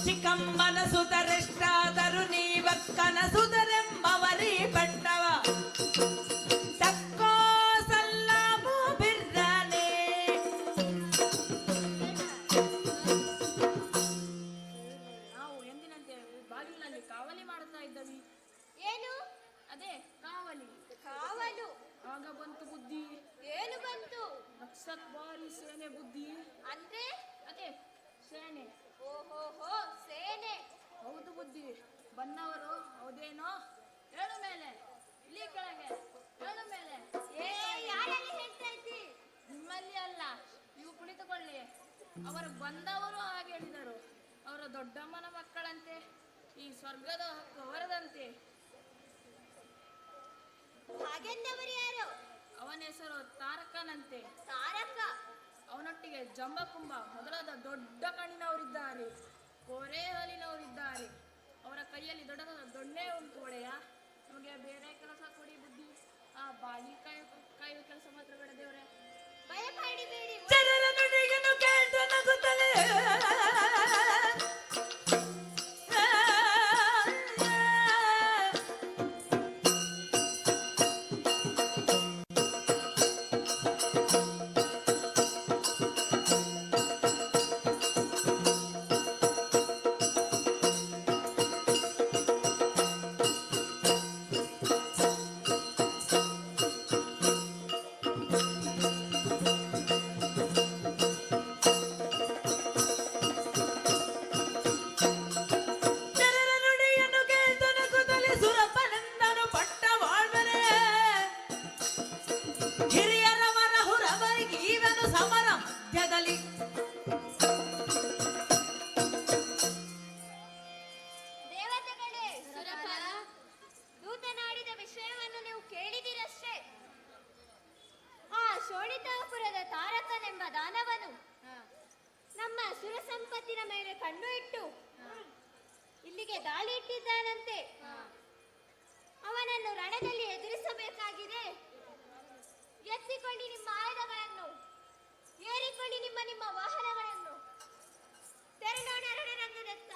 ಚಿಕ್ಕಮ್ಮನ ಸುತರೆಷ್ಟಾದರೂ ನೀವಕ್ಕನ ಸುತರೆಂಬವರಿ ಬಂಡವ ತಕ್ಕೋ ಸಲಾಮು ಬಿರ್ರಾನೆ ನಾವು ಎಂದಿನಂತೆ ಬಾಗಿಲಿನಲ್ಲಿ ಕಾವಲಿ ಮಾಡುತ್ತಾ ಇದ್ದವಿ. ಏನು? ಅದೇ ಕಾವಲಿ. ಕಾವಲು. ಆಗ ಬಂತು ಬುದ್ಧಿ. ಏನು ಬಂತು? ನಕ್ಷತ್ವಾರಿ ಸೇನೆ ಬುದ್ಧಿ. ಅಂದ್ರೆ? ಅದೇ ಸೇನೆ. ಓಹೋಹೋ, ಸೇನೆ. ಹೌದು ಬುದ್ಧಿ. ಬನ್ನವರು ಹೌದೇನೋ? ಹೇಳು ಮೇಲೆ, ಇಲ್ಲಿ ಕೆಳಗೆ ಹೇಳು ಮೇಲೆ. ಏ, ಯಾರಲ್ಲಿ ಹೇಳ್ತಾ ಇದ್ದಿ? ನಿಮ್ಮಲ್ಲಿ ಅಲ್ಲ, ನೀವು ಕುಳಿತುಕೊಳ್ಳಿ. ಅವರು ಬಂದವರು ಹಾಗೆ ಹೇಳಿದರು. ಅವರ ದೊಡ್ಡಮ್ಮನ ಮಕ್ಕಳಂತೆ, ಈ ಸ್ವರ್ಗದ ಹಕ್ಕು ಅವರದಂತೆ. ಹಾಗೆಂದವರು ಯಾರು? ಅವನ ಹೆಸರು ತಾರಕನಂತೆ. ತಾರಕ. ಅವನೊಟ್ಟಿಗೆ ಜಂಬಕುಂಬ ಮೊದಲಾದ ದೊಡ್ಡ ಕಣ್ಣಿನವರಿದ್ದಾರೆ, ಕೋರೆ ಹಾಲಿನವರಿದ್ದಾರೆ. ಅವರ ಕೈಯಲ್ಲಿ ದೊಡ್ಡದಾದ ದೊಣ್ಣೆ ಉಂಟು ಒಡೆಯ. ನಮಗೆ ಬೇರೆ ಕೆಲಸ ಕೊಡಿ ಬುದ್ಧಿ. ಆ ಬಾಗಿ ಕಾಯುವ ಕೆಲಸ ಮಾತ್ರ ಬೇಡ ದೇವ್ರೆ. ಭಯಪಡಬೇಡಿ. ಜನರ ನುಡಿಯನ್ನು ಕೇಳ್ತು ನಗುತ್ತಲೇ ಜನರ ನುಡಿಯನ್ನು ಕೇಳ್ತು ನಗುತ್ತಲೇ ಸುರಪನೆಂದನು ಪಟ್ಟ வாழ்ವರೇ ಹಿರಿಯರವರ ಹುರವರಿಗೆ ಇವನು ಸಮರ ಮಧ್ಯದಲ್ಲಿ ದೇವತೆಗಳೇ, ಸುರಪಾಲ, ದೂತನಾಡಿದ ವಿಷಯವನ್ನು ನೀವು ಕೇಳಿದಿರಷ್ಟೇ. ಆ ಶೋಣಿತಾಪುರದ ತಾರಕನೆಂಬ ದಾನವನು ನಮ್ಮ ಸುರ ಸಂಪತ್ತಿನ ಮೇಲೆ ಕಣ್ಣು ಇಟ್ಟು ಇಲ್ಲಿಗೆ ದಾಳಿ ಇಟ್ಟಿದ್ದಾನಂತೆ. ಅವನನ್ನು ರಣದಲ್ಲಿ ಎದುರಿಸಬೇಕಾಗಿದೆ. ಎತ್ತಿಕೊಳ್ಳಿ ನಿಮ್ಮ ಆಯುಧಗಳನ್ನು, ಏರಿಕೊಳ್ಳಿ ನಿಮ್ಮ ನಿಮ್ಮ ವಾಹನಗಳನ್ನು, ತೆರಳೋಣ ರಣರಂಗದತ್ತ.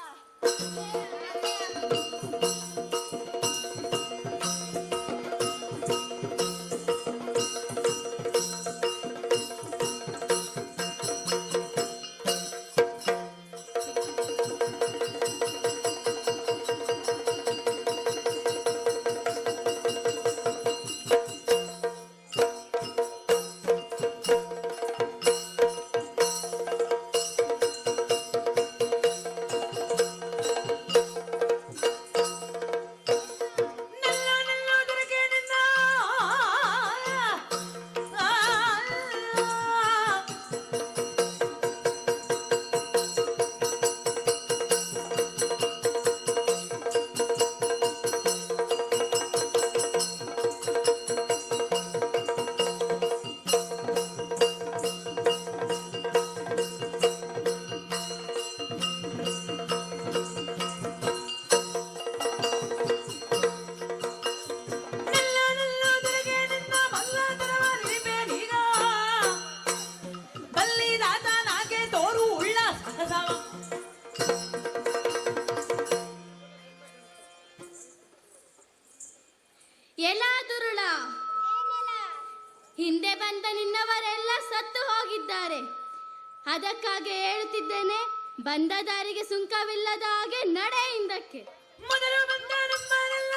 ಎಲ್ಲ ದುರುಳ, ಹಿಂದೆ ಬಂದ ನಿನ್ನವರೆಲ್ಲ ಸತ್ತು ಹೋಗಿದ್ದಾರೆ. ಅದಕ್ಕಾಗಿ ಹೇಳುತ್ತಿದ್ದೇನೆ, ಬಂದ ದಾರಿಗೆ ಸುಂಕವಿಲ್ಲದ ಹಾಗೆ ನಡೆ ಹಿಂದಕ್ಕೆ. ಮೊದಲು ಬಂದ ನಮ್ಮನೆಲ್ಲ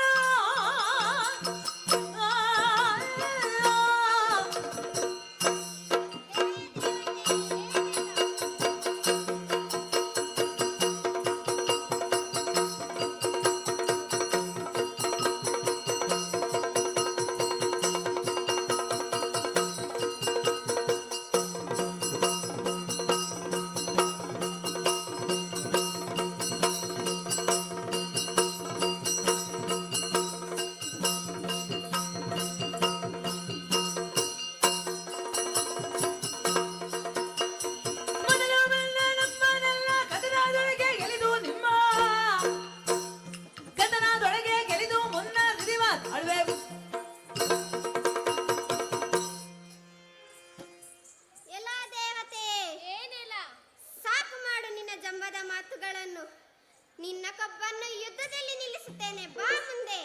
ನಿನ್ನ ಕಬ್ಬನ್ನು ಯುದ್ಧದಲ್ಲಿ ನಿಲ್ಲಿಸುತ್ತೇನೆ, ಬಾ ಮುಂದೆ.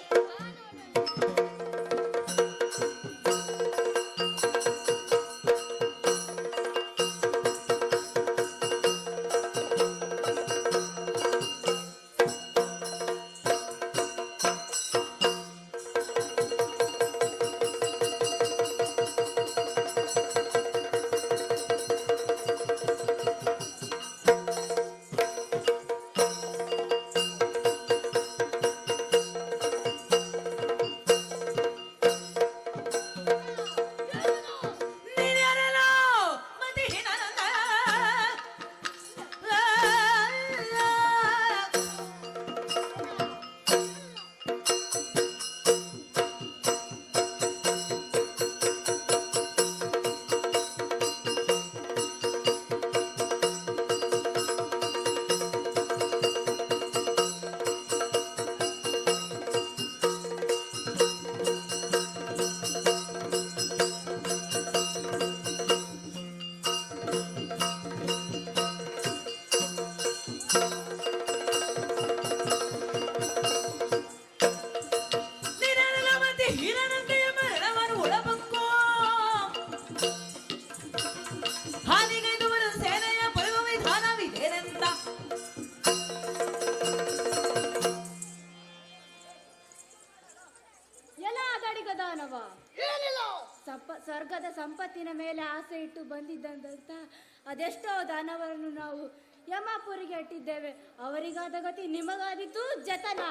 ಸ್ವರ್ಗದ ಸಂಪತ್ತಿನ ಮೇಲೆ ಆಸೆ ಇಟ್ಟು ಬಂದಿದ್ದಂತ ಅದೆಷ್ಟೋ ದಾನವರನ್ನು ನಾವು ಯಮಪುರಿಗೆ ಇಟ್ಟಿದ್ದೇವೆ. ಅವರಿಗಾದ ಗತಿ ನಿಮಗಾದಿತು ಜತನ.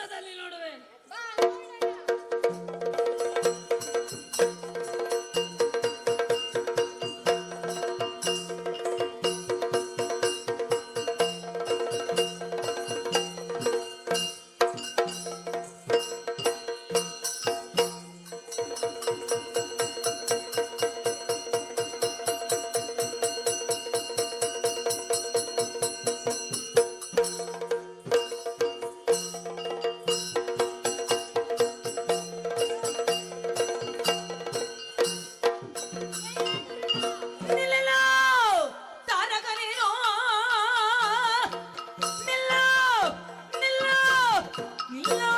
ಸ್ವರ್ಗದಲ್ಲಿ ನೋಡುವೆ. ಬಾ ನೋಡೋಣ. ನಿಲ್ಲಲು ತಾರಕ ನೀನು ನಿಲ್ಲು ನಿಲ್ಲು ನಿಲ್ಲು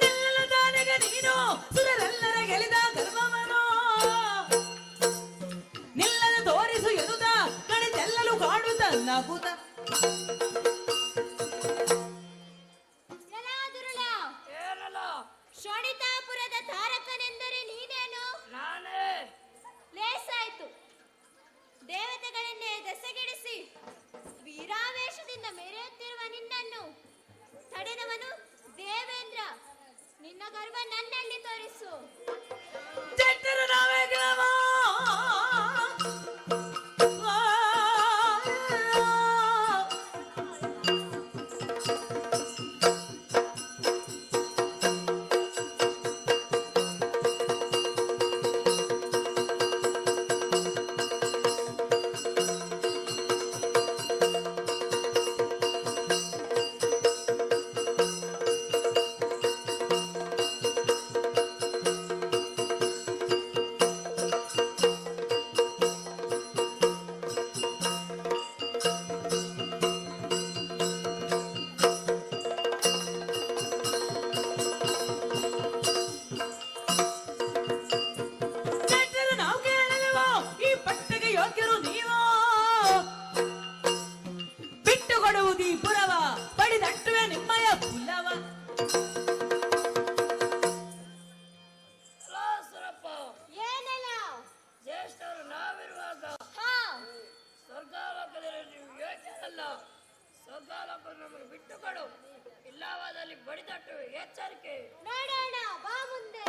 ನಿಲ್ಲಲು ತಾರಕ ನೀನು ಸುರರೆಲ್ಲರ ಗೆಲಿದ ಗರ್ವವನು ನಿಲ್ಲಲು ತೋರಿಸು ಎನ್ನುತ್ತ ಕಣಿತೆಲ್ಲಲು ಕಾಡುತ್ತ ನಗುತ್ತ ಜನಾದುರುಳ, ಏನಲ್ಲ ಶೋಣಿತಾಪುರದ ತಾರಕನೆಂದರೆ ನೀನೇನು? ನಾನೇ. ಲೇಸಾಯ್ತು. ದೇವತೆಗಳನ್ನೇ ದಸೆಗೆಡಿಸಿ ವೀರಾವೇಶದಿಂದ ಮೆರೆಯುತ್ತಿರುವ ನಿನ್ನನ್ನು ತಡೆದವನು ದೇವೇಂದ್ರ. ನಿನ್ನ ಗರ್ವ ನನ್ನಲ್ಲಿ ತೋರಿಸು. ಜಟ್ಟರು ನಾವೇ ಗ್ರಾಮ ಜಟ್ಟರು ನಾವು ಕೇಳಲಿವ ಈ ಪಟ್ಟಕ್ಕೆ ಯೋಗ್ಯರು ನೀವು ಬಿಟ್ಟು ಕೊಡುವುದು ಈ ಪುರವ ಬಡಿದಟ್ಟುವೆ ನಿಮ್ಮಯ ಕುಲವ ಸುರಪ್ಪ, ಏನಲ್ಲ? ಜ್ಯೇಷ್ಠರು ನಾವಿರುವಾಗ ಹಾ, ಸ್ವರ್ಗಾಲೋಕದಲ್ಲಿ ನೀವು ಯೋಗ್ಯರಲ್ಲ. ಸ್ವರ್ಗಾಲೋಕ ನಮಗೆ ಬಿಟ್ಟು ಕೊಡು, ಇಲ್ಲವಾದಲ್ಲಿ ಬಡಿದಟ್ಟು ಎಚ್ಚರಿಕೆ. ನೋಡೋಣ, ಬಾ ಮುಂದೆ.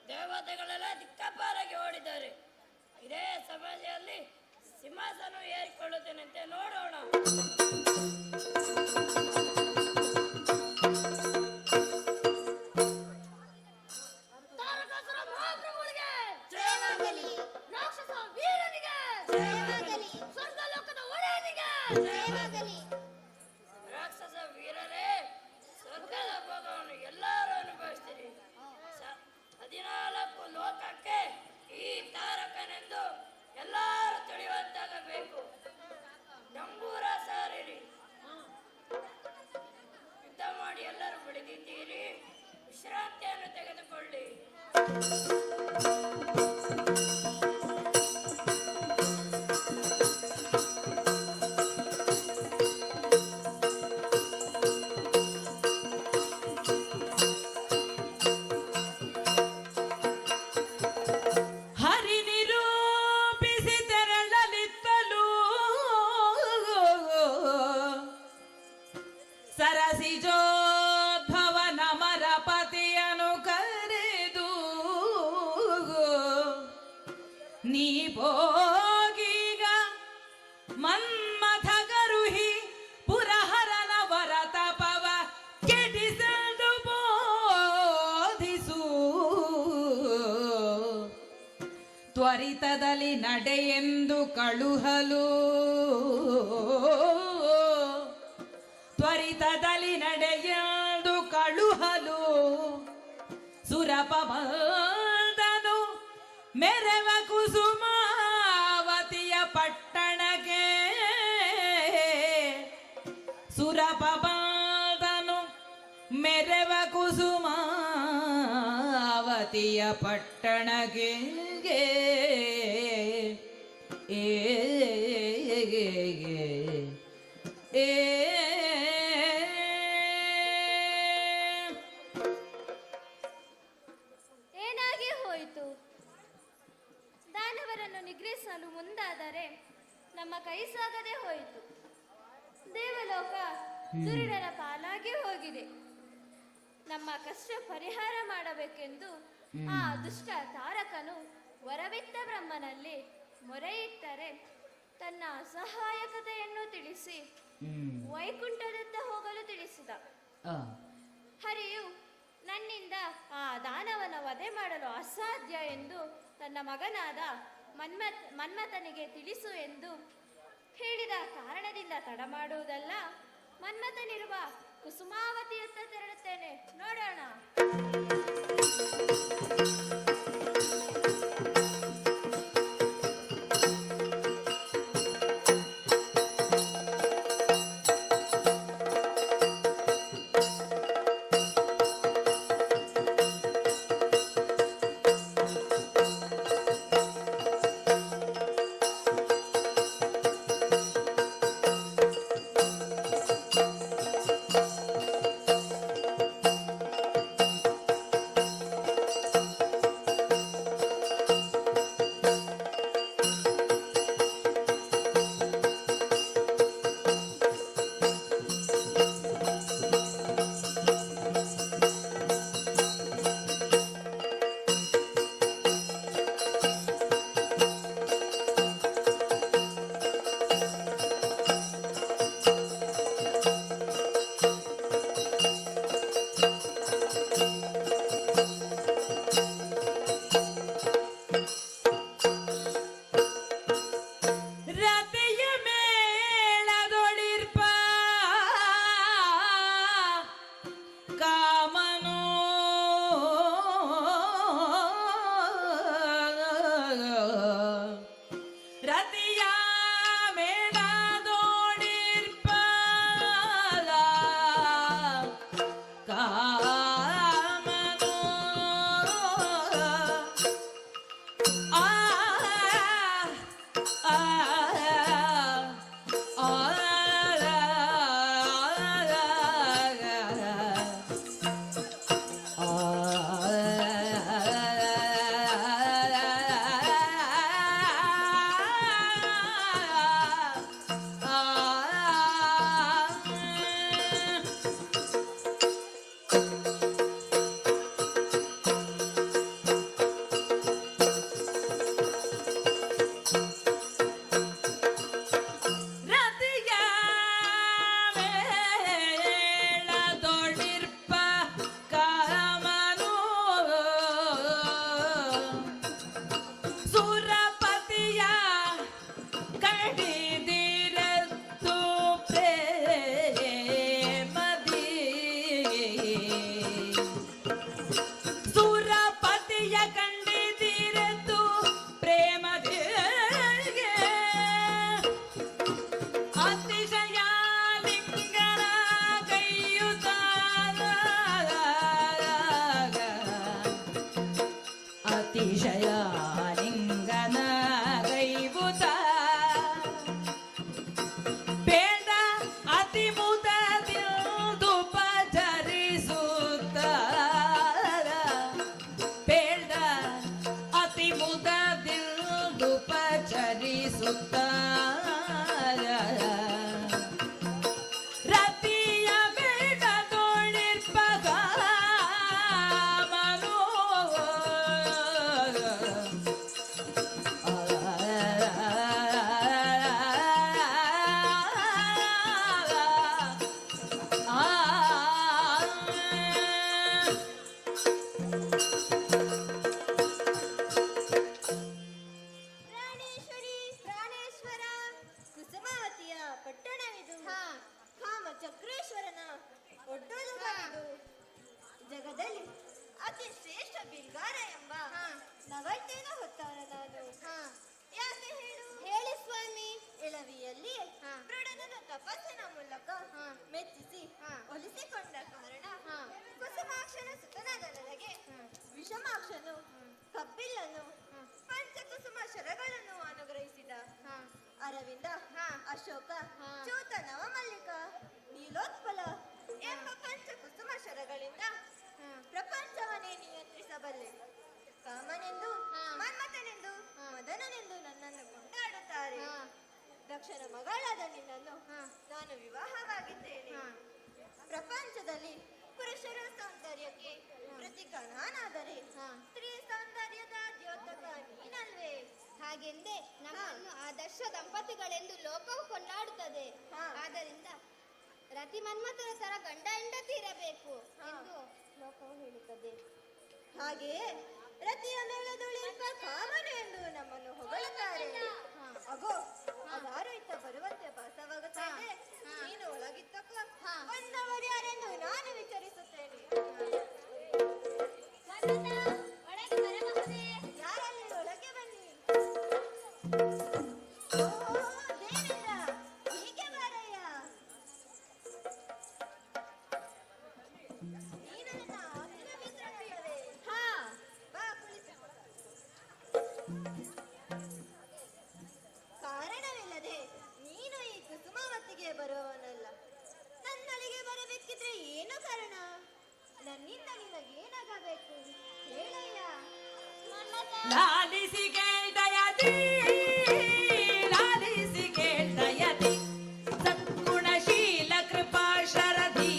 ದೇವತೆಗಳೆಲ್ಲ ದಿಕ್ಕಪಾಲಾಗಿ ಓಡಿದ್ದಾರೆ. ಇದೇ ಸಮಯದಲ್ಲಿ ಸಿಂಹಾಸನ ಏರಿಕೊಳ್ಳುತ್ತೇನಂತೆ, ನೋಡೋಣ. ತಾರಕಾಸುರ ಮಹಾಪ್ರಭುವಿಗೆ ಜಯವಾಗಲಿ. ರಾಕ್ಷಸ ವೀರನಿಗೆ ಜಯವಾಗಲಿ. ಸ್ವರ್ಗಲೋಕದ ಒಡೆಯನಿಗೆ ಜಯವಾಗಲಿ. ರಾಕ್ಷಸ ವೀರರೇ, ಸ್ವರ್ಗದ ಭೋಗವನ್ನು ಹರಿ ನಿರೂಪಿಸಿ ತೆರಳಲಿತ್ತಲೂ ಸರಸಿಜೋದ್ಭವ ನಮರಪತಿಯನು ಕರೆದು ನೀ ಭೋಗೀಗ ಮನ್ಮಥ ಗರುಹಿ ಪುರಹರನ ವರತಪವ ಕೆಡಿಸಲು ಬೋಧಿಸು ತ್ವರಿತದಲ್ಲಿ ನಡೆಯೆಂದು ಕಳುಹಲು ತ್ವರಿತದಲ್ಲಿ ನಡೆಯೆಂದು ಕಳುಹಲು ಸುರಪಬಂದನು ಮೆರವ ಕುಸುಮಾವತಿಯ ಪಟ್ಟಣಕ್ಕೆ ಸುರಪಬಂದನು ಮೆರವ ಕುಸುಮಾವತಿಯ ಪಟ್ಟಣಕ್ಕೆ ಏ ಏನಾಗಿ ಹೋಯಿತು? ದಾನವರನ್ನು ನಿಗ್ರಹಿಸಲು ಮುಂದಾದರೆ ನಮ್ಮ ಕೈ ಸಾಗದೆ ಹೋಯಿತು. ದೇವಲೋಕ ದುರುಡರ ಪಾಲಾಗಿ ಹೋಗಿದೆ. ನಮ್ಮ ಕಷ್ಟ ಪರಿಹಾರ ಮಾಡಬೇಕೆಂದು ಆ ದುಷ್ಟ ತಾರಕನು ವರವಿತ್ತ ಬ್ರಹ್ಮನಲ್ಲಿ ಮೊರೆಯಿಟ್ಟರೆ ತನ್ನ ಅಸಹಾಯಕತೆಯನ್ನು ತಿಳಿಸಿ ವೈಕುಂಠದತ್ತ ಹೋಗಲು ತಿಳಿಸಿದ. ಹರಿಯು ನನ್ನಿಂದ ಆ ದಾನವನ ವಧೆ ಮಾಡಲು ಅಸಾಧ್ಯ ಎಂದು ತನ್ನ ಮಗನಾದ ಮನ್ಮಥನಿಗೆ ತಿಳಿಸು ಎಂದು ಹೇಳಿದ ಕಾರಣದಿಂದ ತಡ ಮಾಡುವುದಲ್ಲ, ಮನ್ಮಥನಿರುವ ಕುಸುಮಾವತಿಯತ್ತ ತೆರಳುತ್ತೇನೆ, ನೋಡೋಣ. ಸುತ್ತ ರತಿಯ ಬೇಡದೋಳಿರ್ಪಗ ಮನೋ ಪ್ರಾಣೇಶ್ವರಿ, ಪ್ರಾಣೇಶ್ವರ, ಕುಸುಮಾವತಿಯ ಪಟ್ಟಣವಿದು. ಕಾಮ ಚಕ್ರೇಶ್ವರನ ಒಡ್ಡೋಲುಗಾರಿದು. ಜಗದಲ್ಲಿ ಅತಿ ಶ್ರೇಷ್ಠ ಬಿಲ್ಗಾರ ಎಂಬ ನವಲ್ತೇನ ಹೊತ್ತವನ ನಾನು. ಯಾಕೆ ಹೇಳು? ಹೇಳಿ ಸ್ವಾಮಿ. ಎಳವಿಯಲ್ಲಿ ಮೃಡನ ತಪಸ್ಸಿನ ಮೂಲಕ ಮೆಚ್ಚಿಸಿ ಒಲಿಸಿಕೊಂಡ ಕಾರಣ ಕುಸುಮಾಕ್ಷನ ಸುತನಾದ ನನಗೆ ವಿಷಮಾಕ್ಷನು ಕಬ್ಬಿಲ್ಲನ್ನು ಪಂಚಕುಸುಮ ಶರಗಳನ್ನು ಅನುಗ್ರಹಿಸಿದ. ಅರವಿಂದ, ಅಶೋಕ, ಚೂತ, ನವಮಲ್ಲಿಕ, ನೀಲೋತ್ಪಲ ಎಂಬ ಪಂಚಕುಸುಮ ಶರಗಳಿಂದ ಪ್ರಪಂಚವನ್ನೇ ನಿಯಂತ್ರಿಸಬಲ್ಲೆ. ಕಾಮನೆಂದು, ಮನ್ಮಥನೆಂದು, ಮದನನೆಂದು ನನ್ನನ್ನು ಕೊಂಡಾಡುತ್ತಾರೆ. ದಕ್ಷನ ಮಗಳಾದ ನಿನ್ನನ್ನು ನಾನು ವಿವಾಹವಾಗಿದ್ದೇನೆ. ಪ್ರಪಂಚದಲ್ಲಿ ಪುರುಷರ ಸೌಂದರ್ಯಕ್ಕೆ ಪ್ರತೀಕ ನಾನಾದರೆ ಸ್ತ್ರೀ ಸೌಂದರ್ಯದ ದ್ಯೋತಕ ನೀನಲ್ವೇ? ಹಾಗೆಂದೇ ನಮ್ಮನ್ನು ಆದರ್ಶ ದಂಪತಿಗಳೆಂದು ಲೋಕವು ಕೊಂಡಾಡುತ್ತದೆ. ಆದ್ದರಿಂದ ರತಿ ಮನ್ಮಥನ ತರ ಗಂಡ ಹೆಂಡತಿ ಇರಬೇಕು ಎಂದು ಲೋಕವು ಹೇಳುತ್ತದೆ. ಹಾಗೆಯೇ ರತಿಯ ಮೇಳದೊಳಿರುವ ಕಾಮನು ಎಂದು ನಮ್ಮನ್ನು ಹೊಗಳುತ್ತಾರೆ. ಅಗೋ ಅದಾರು ಇತ್ತ ಬರುವಂತೆ ಭಾಸವಾಗುತ್ತದೆ. ನೀನು ಒಳಗಿದ್ದಕ್ಕ ಬಂದವರು ಯಾರೆಂದು ನಾನು ವಿಚಾರಿಸುತ್ತೇನೆ. ಯಾರಲ್ಲಿ ಒಳಗೆ ಬನ್ನಿ. ಓಹೋ ದೇವೇಂದ್ರ, ಹೀಗೆ ಬಾರಯ್ಯ. ನೀನು ನನ್ನ ಆಪ್ತ ಮಿತ್ರನಲ್ಲವೇ? ಬಾ ಕುಳಿತು. ಕಾರಣವಿಲ್ಲದೆ ನೀನು ಈ ಕುಸುಮಾವತಿಗೆ ಬರುವವನಲ್ಲ. ನನ್ನಲ್ಲಿಗೆ ಬರಬೇಕಿದ್ರೆ ಏನು ಕಾರಣ? ನನ್ನಿಂದ ನಿನಗೇನಾಗಬೇಕು ಹೇಳಯ್ಯ. ಲಾಲಿಸಿ ಕೇಳ್ದಯತಿ ಲಾಲಿಸಿ ಕೇಳ್ದಯತಿ ಸದ್ಗುಣಶೀಲ ಕೃಪಾ ಶರಧಿ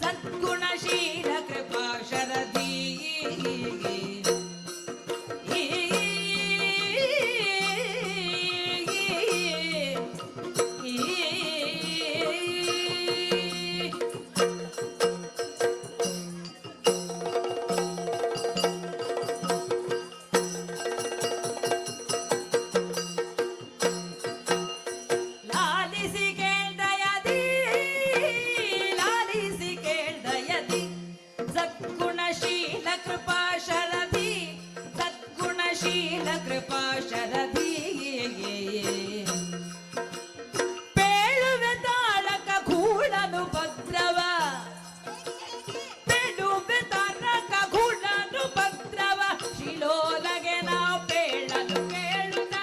ಸದ್ಗುಣಶೀಲ ಕೃಪಾ ಶರಧಿ ಲಾಲಿಸಿ ಕೇಳ್ದಯತಿ ಲಾಲಿಸಿ ಕೇಳ್ದಯತಿ ಸದ್ಗುಣಶೀಲ ಕೃಪಾ ಶರಧಿ ಸದ್ಗುಣಶೀಲ ಕೃಪಾ ಶರಧಿ ಪೇಳುವೆ ತಾಳಕ ಗೂಢನು ಭದ್ರವ ಪೇಳುವೆ ತಾರಕ ಗೂಢನು ಭದ್ರವ ಶಿಲೋಲಗೆ ನಾವು ಪೇಳಲು ಕೇಳುತ್ತ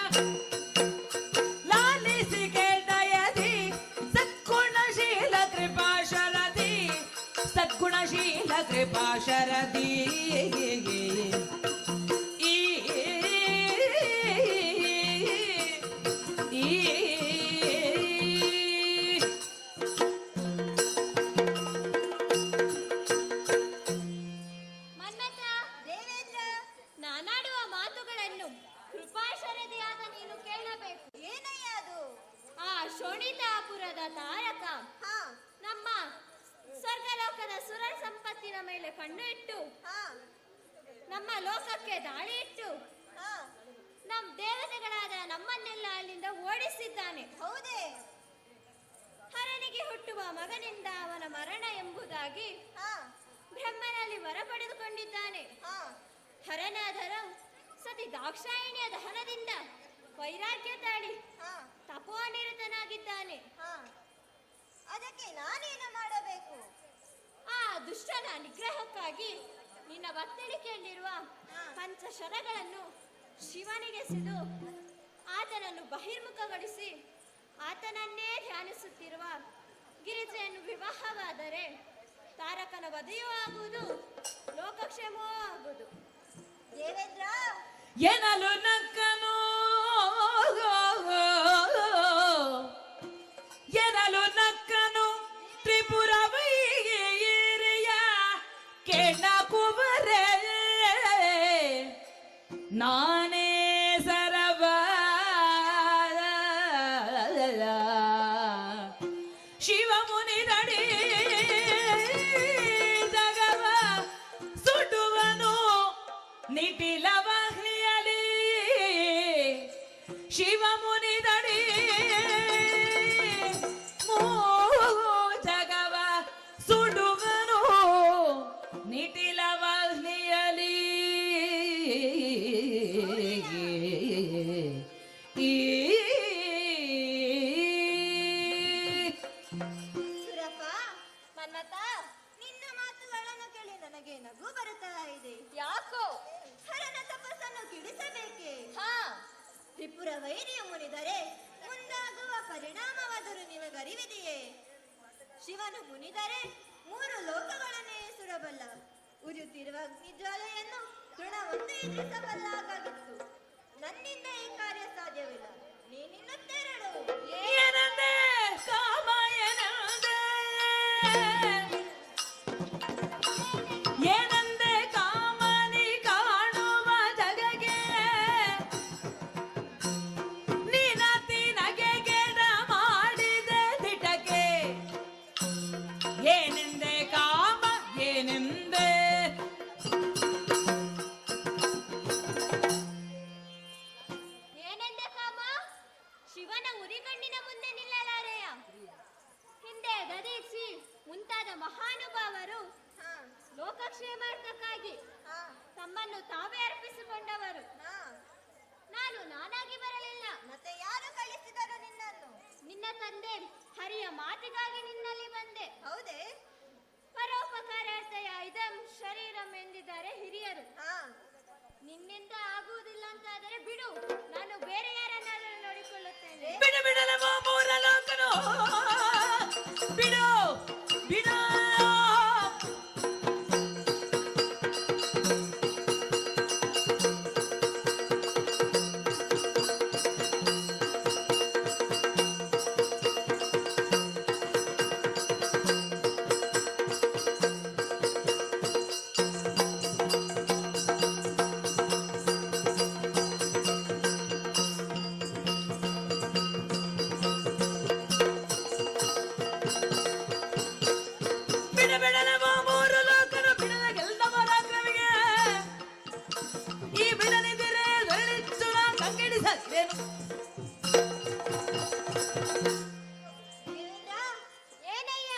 ಲಾಲಿಸಿ ಕೇಳ್ದಯತಿ ಸದ್ಗುಣಶೀಲ ಕೃಪಾ ಶರಧಿ ಸದ್ಗುಣಶೀಲ ಕೃಪಾ ಶರಧಿ ಮನ್ಮಥ, ದೇವೇಂದ್ರ, ನಾನಾಡುವ ಮಾತುಗಳನ್ನು ಕೃಪಾಶರದಿಯಾದ ನೀನು ಕೇಳಬೇಕು. ಏನಯ್ಯ ಅದು? ಆ ಶೋಣಿತಾಪುರದ ತಾರಕ ನಮ್ಮ ಸ್ವರ್ಗಲೋಕದ ಸುರ ಸಂಪತ್ತಿನ ಮೇಲೆ ಕಣ್ಣು ಇಟ್ಟು ನಮ್ಮ ಲೋಕಕ್ಕೆ ದಾಳಿ ಇಟ್ಟು ನಮ್ಮ ದೇವತೆಗಳಾದ ನಮ್ಮನ್ನೆಲ್ಲ ಅಲ್ಲಿಂದ ಓಡಿಸಿದ್ದಾನೆ. ಹೌದೇ? ಹರನಿಗೆ ಹುಟ್ಟುವ ಮಗನಿಂದ ಅವನ ಮರಣ ಎಂಬುದಾಗಿ ಬ್ರಹ್ಮನಲ್ಲಿ ವರ ಪಡೆದುಕೊಂಡಿದ್ದಾನೆ. ಹರನಾದರ ಸತಿ ದಾಕ್ಷಾಯಿಣಿಯ ದಹನದಿಂದ ವೈರಾಗ್ಯ ತಾಳಿ ತಪೋನಿರತನಾಗಿದ್ದಾನೆ. ಅದಕ್ಕೆ ನಾನೇನು ಮಾಡಬೇಕು? ಆ ದುಷ್ಟನ ನಿಗ್ರಹಕ್ಕಾಗಿ ನಿನ್ನ ಭಕ್ತಳಿಕೆಯಲ್ಲಿರುವ ಪಂಚಶರಗಳನ್ನು ಶಿವನಿಗೆ ಸಿದು ಆತನನ್ನು ಬಹಿರ್ಮುಖಗೊಳಿಸಿ ಆತನನ್ನೇ ಧ್ಯಾನಿಸುತ್ತಿರುವ ಗಿರಿಜೆಯನ್ನು ವಿವಾಹವಾದರೆ ತಾರಕನ ವಧೆಯೂ ಆಗುವುದು, ಲೋಕಕ್ಷೇಮವೂ ಆಗುವುದು. ದೇವೇಂದ್ರ ಎನಲು ನಕ್ಕನು ಶಿವಮುನಿದಡಿ ಜಗವ ಸುಡುವನು ನಿಟಿಲವಾಗ್ನಿಯಲಿ ಶಿವಮುನಿದಡಿ ಜಗವ ಸುಡುವನು ನಿಟಿಲವಾಗ್ನಿಯಲಿ ಸುರಪ್ಪ ಮನ್ಮಥ, ನಿನ್ನ ಮಾತುಗಳನ್ನು ಕೇಳಿ ನನಗೆ ನಗು ಬರುತ್ತಾ ಇದೆ. ಯಾಕೋ? ಹರನ ತಪಸ್ಸನ್ನು ಕಿಡಿಸಬೇಕೆ? ಹಾ, ತ್ರಿಪುರ ವೈರಿಯು ಮುನಿದರೆ ಮುಂದಾಗುವ ಪರಿಣಾಮವಾದರೂ ನಿನಗರಿವಿದೆಯೇ? ಶಿವನು ಮುನಿದರೆ 3 ಲೋಕಗಳನ್ನೇ ಸುಡಬಲ್ಲ. ಉರಿಯುತ್ತಿರುವ ಅಗ್ನಿಜ್ವಾಲೆಯನ್ನು ತೃಣವೊಂದು ಎದುರಿಸಬಲ್ಲಾಗಿತ್ತು. ನನ್ನಿಂದ ಈ ಕಾರ್ಯ ಸಾಧ್ಯವಿಲ್ಲ. ನೀನಿನ್ನುತ್ತೆರಡು. ಏನಂದೆ ಕಾಮ ಏನಂದೆ ಏನಂದೆ ಕಾಮನಿ ಕಾಣುವ ಜಗಗೆ ನೀನತಿ ನಗೆಗೆಡ ಮಾಡಿದ ದಿಟಕೆ ಏನೆಂದೆ ಕಾಮ ಏನೆಂದೆ ಏನೆಂದೆ ಕಾಮ? ಶಿವನ ಉರಿಗಣ್ಣಿನ ಮುಂದೆ ನಿಲ್ಲಲಾರೆಯ? ಹಿಂದೆ ದದೀಚಿ ಮುಂತಾದ ಮಹಾನುಭಾವರು ಲೋಕಕ್ಷೇಮಾರ್ಥಕ್ಕಾಗಿ ತಮ್ಮನ್ನು ತಾವೇ ಅರ್ಪಿಸಿಕೊಂಡವರು. ನಾನು ನಾನಾಗಿ ಬರಲಿಲ್ಲ. ಮತ್ತೆ ಯಾರು ಕಳಿಸಿದರು ನಿನ್ನನ್ನು? ನಿನ್ನ ತಂದೆ ಹರಿಯ ಮಾತಿಗಾಗಿ ನಿನ್ನಲ್ಲಿ ಬಂದೆ. ಹೌದೇ? ಪರೋಪಕಾರಾರ್ಥಯ ಇದಂ ಶರೀರಂ ಎಂದಿದ್ದಾರೆ ಹಿರಿಯರು. ನಿನ್ನಿಂದ ಆಗುವುದಿಲ್ಲ ಅಂತಾದರೆ ಬಿಡು, ನಾನು ಬೇರೆ ಯಾರನ್ನಾದರೂ ನೋಡಿಕೊಳ್ಳುತ್ತೇನೆ. ಬಿಡು ಬಿಡಲ ಮೂರ ಲೋಕನು ಬಿಡು ಬಿಡು ಈ ಬಿಡನಿದಿರೆ ದೊರಳಿಚ್ಚು ನಾ ಕಂಗೆಡಿಸಲಿರೇನು ಏನಯ್ಯ,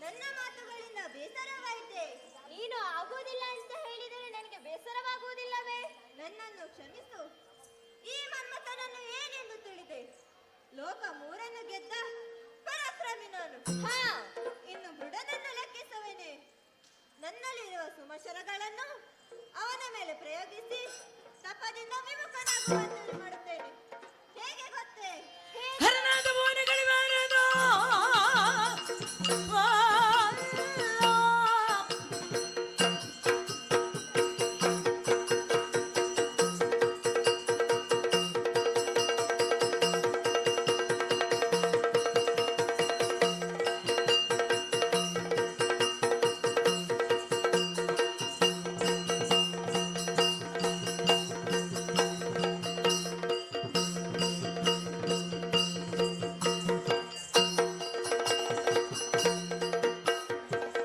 ನನ್ನ ಮಾತುಗಳಿಂದ ಬೇಸರವಾಯಿತೆ. ನೀನು ಆಗುವುದಿಲ್ಲ ಅಂತ ಹೇಳಿದರೆ ನನಗೆ ಬೇಸರವಾಗುವುದಿಲ್ಲವೇ? ನನ್ನನ್ನು ಕ್ಷಮಿಸು. ಈ ಮನ್ಮಥನನ್ನು ಏನೆಂದು ತಿಳಿದೆ? ಲೋಕ 3 ಗೆದ್ದ ಪರಾಕ್ರಮಿ ನಾನು. ಇನ್ನು ಬುಡನನ್ನು ಲೆಕ್ಕಿಸುವೆನೆ. ನನ್ನಲ್ಲಿರುವ ಸುಮಶರಗಳನ್ನು ಅವನ ಮೇಲೆ ಪ್ರಯೋಗಿಸಿ ತಪದಿಂದ ವಿಮುಖನಾಗುವಂತೆ ಮಾಡುತ್ತೇನೆ. ಹೇಗೆ ಗೊತ್ತೇ? ಹರನಾದ ಬೋನಗಳಿವಾರದು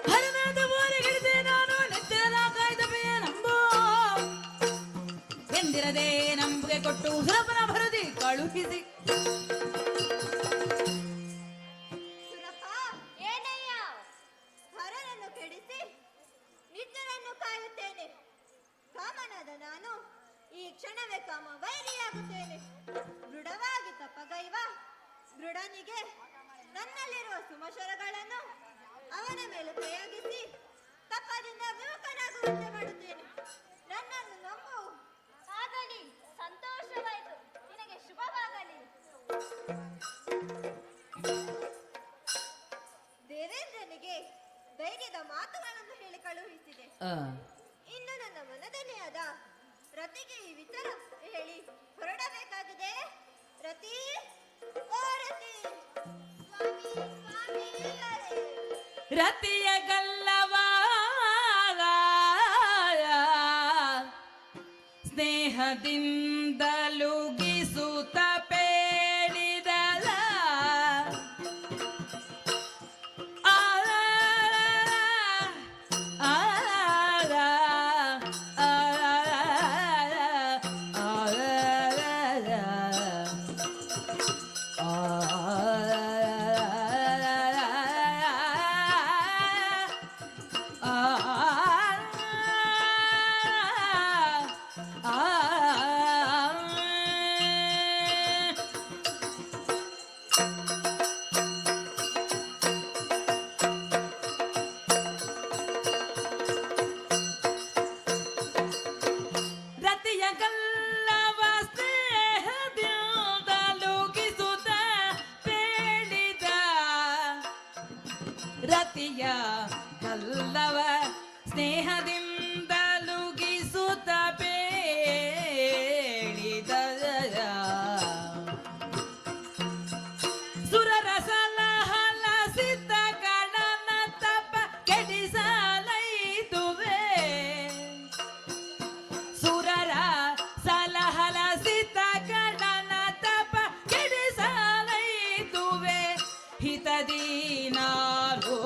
ಹರನಾದ ಬೋನಗಳಿದೆ ನಾನು ನೆತ್ತಿರದ ಕಾಯ್ದವೆಯ ನಂಬು ಎಂದಿರದೆ ನಂಬಿಕೆ ಕೊಟ್ಟು ಸುರಪನ ಭರದಿ ಕಳುಹಿಸಿ ಸುರಪ್ಪ, ಏನಯ್ಯ? ಹರನನ್ನು ಕೆಡಿಸಿ ನಿತ್ಯನನ್ನು ಕಾಯುತ್ತೇನೆ. ಕಾಮನಾದ ನಾನು ಈ ಕ್ಷಣವೇ ಕಾಮ ವೈರಿಯಾಗುತ್ತೇನೆ. ದೃಢವಾಗಿ ತಪಗೈವ ದೃಢನಿಗೆ ನನ್ನಲ್ಲಿರುವ ಸುಮಶರಗಳನ್ನು ಅವನ ಮೇಲೆ ಪ್ರಯೋಗಿಸಿ ತಪದಿಂದ ವಿಮುಖನಾಗುವಂತೆ ಮಾಡುತ್ತೇನೆ. ನನ್ನನ್ನು ನಂಬು. ಆಗಲಿ, ಸಂತೋಷವಾಯಿತು. ನಿನಗೆ ಶುಭವಾಗಲಿ. ದೇವೇಂದ್ರನಿಗೆ ಧೈರ್ಯದ ಮಾತುಗಳನ್ನು ಹೇಳಿ ಕಳುಹಿಸಿದೆ. ಇನ್ನು ನನ್ನ ಮನದನೆಯಾದ ರತಿಗೆ ಈ ವಿಚಾರ ಹೇಳಿ ಹೊರಡಬೇಕಾಗಿದೆ. ರತಿ, ಓ ರತಿ, ಸ್ವಾಮಿ, ಸ್ವಾಮಿ ಇಲ್ಲರೆ. ರತಿಯ ಗಲ್ಲವ ಸ್ನೇಹದಿಂದಲುಗಿಸುತ್ತ ಪೇಳಿದಲ ರತಿಯ ಕಲ್ಲವ ಸ್ನೇಹದಿಂದ ಲೋಕಿಸುತ್ತ ಬೇಡಿದ ರತಿಯ ಕಲ್ಲವ ಸ್ನೇಹದಿಂದ ಲುಗಿಸುತ್ತ ಬೇಡಿದ ಸುರರ ಸಲಹಲ ಸಿದ್ಧ ಕಡನ ತಪ ಕೆಡಿಸಲೈದುವೆ ಸುರರ ಸಲಹಲ ಸಿದ್ಧ ಕಡನ ತಪ ಕೆಡಿಸಲೈದುವೆ ಹಿತದೀನಾರೋ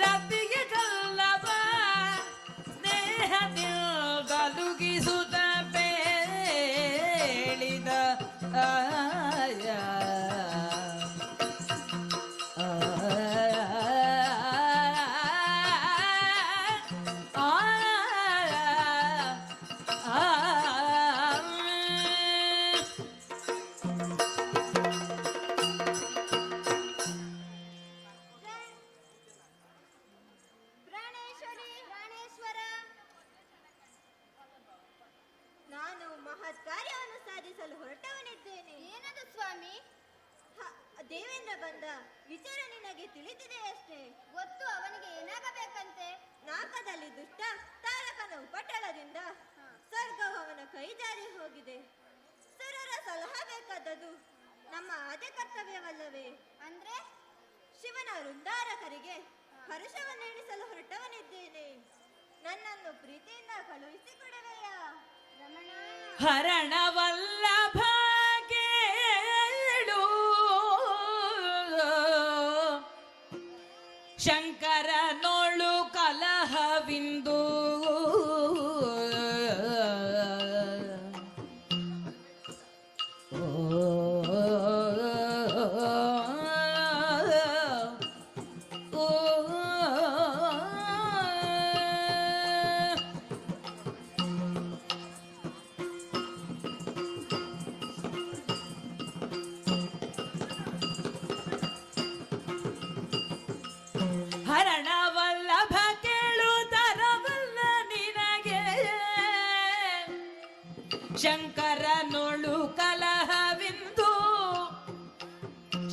ರತಿಗೆ ಕಲ್ಲವ ಸ್ನೇಹದಿಂದ ಲುಗಿಸುತ್ತ ಬೇಡಿದ ಆಯ ಪ್ರಾಣೇಶ್ವರಿ, ಪ್ರಾಣೇಶ್ವರ, ನಾನು ಮಹತ್ ಕಾರ್ಯವನ್ನು ಸಾಧಿಸಲು ಹೊರಟವನಿದ್ದೇನೆ. ಏನದು ಸ್ವಾಮಿ? ದೇವೇಂದ್ರ ಬಂದ ವಿಚಾರ ನಿನಗೆ ತಿಳಿದಿದೆಯಷ್ಟೇ. ಗೊತ್ತು, ಅವನಿಗೆ ಏನಾಗಬೇಕಂತೆ? ನಾಕದಲ್ಲಿ ದುಷ್ಟ ತಾರಕನ ಉಪಟಳದಿಂದ ಸ್ವರ್ಗವು ಅವನ ಕೈ ಜಾರಿ ಹೋಗಿದೆ. ಸುರರ ಸಲಹೆ ಬೇಕಾದದ್ದು ನಮ್ಮ ಆದ್ಯ ಕರ್ತವ್ಯವಲ್ಲವೇ? ಅಂದ್ರೆ ಶಿವನ ವೃಂದಾರಕರಿಗೆ ಹರ್ಷವನ್ನೆಣಿಸಲು ಹೊರಟವನಿದ್ದೇನೆ. ನನ್ನನ್ನು ಪ್ರೀತಿಯಿಂದ ಕಳುಹಿಸಿಕೊಡುವೆಯಾ? ರಮಣ, ಹರಣವಲ್ಲಭ ಕೇಳು ಶಂಕರನೋಳು ಕಲಹವಿಂದು ಹರಣವಲ್ಲಭ ಕೇಳು ತರವಲ್ಲ ನಿನಗೆ ಶಂಕರನೋಳು ಕಲಹವಿಂದು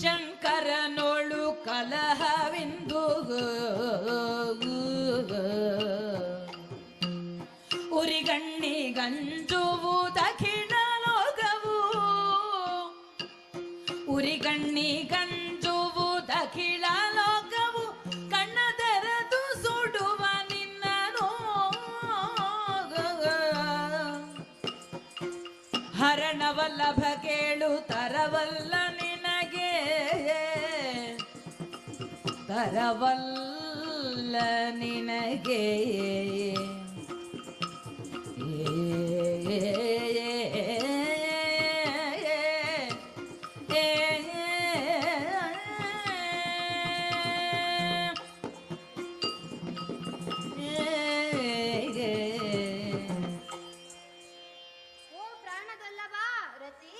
ಶಂಕರನೋಳು ಕಲಹವಿಂದು ಉರಿಗಣ್ಣಿ ಗಂಜುವು ದಕ್ಷಿಣ ಲೋಕವು ಉರಿಗಣ್ಣಿ ಗಂಜುವು ದಕ್ಷಿಣ ಲೋಕವು ಕಣ್ಣ ತೆರೆದು ಸುಡುವ ನಿನ್ನನು ಹರಣವಲ್ಲಭ ಕೇಳು ತರವಲ್ಲ ನಿನಗೆ ತರವಲ್ಲ ನಿನಗೆ ಓ ಪ್ರಾಣದಲ್ಲವ ರತಿ,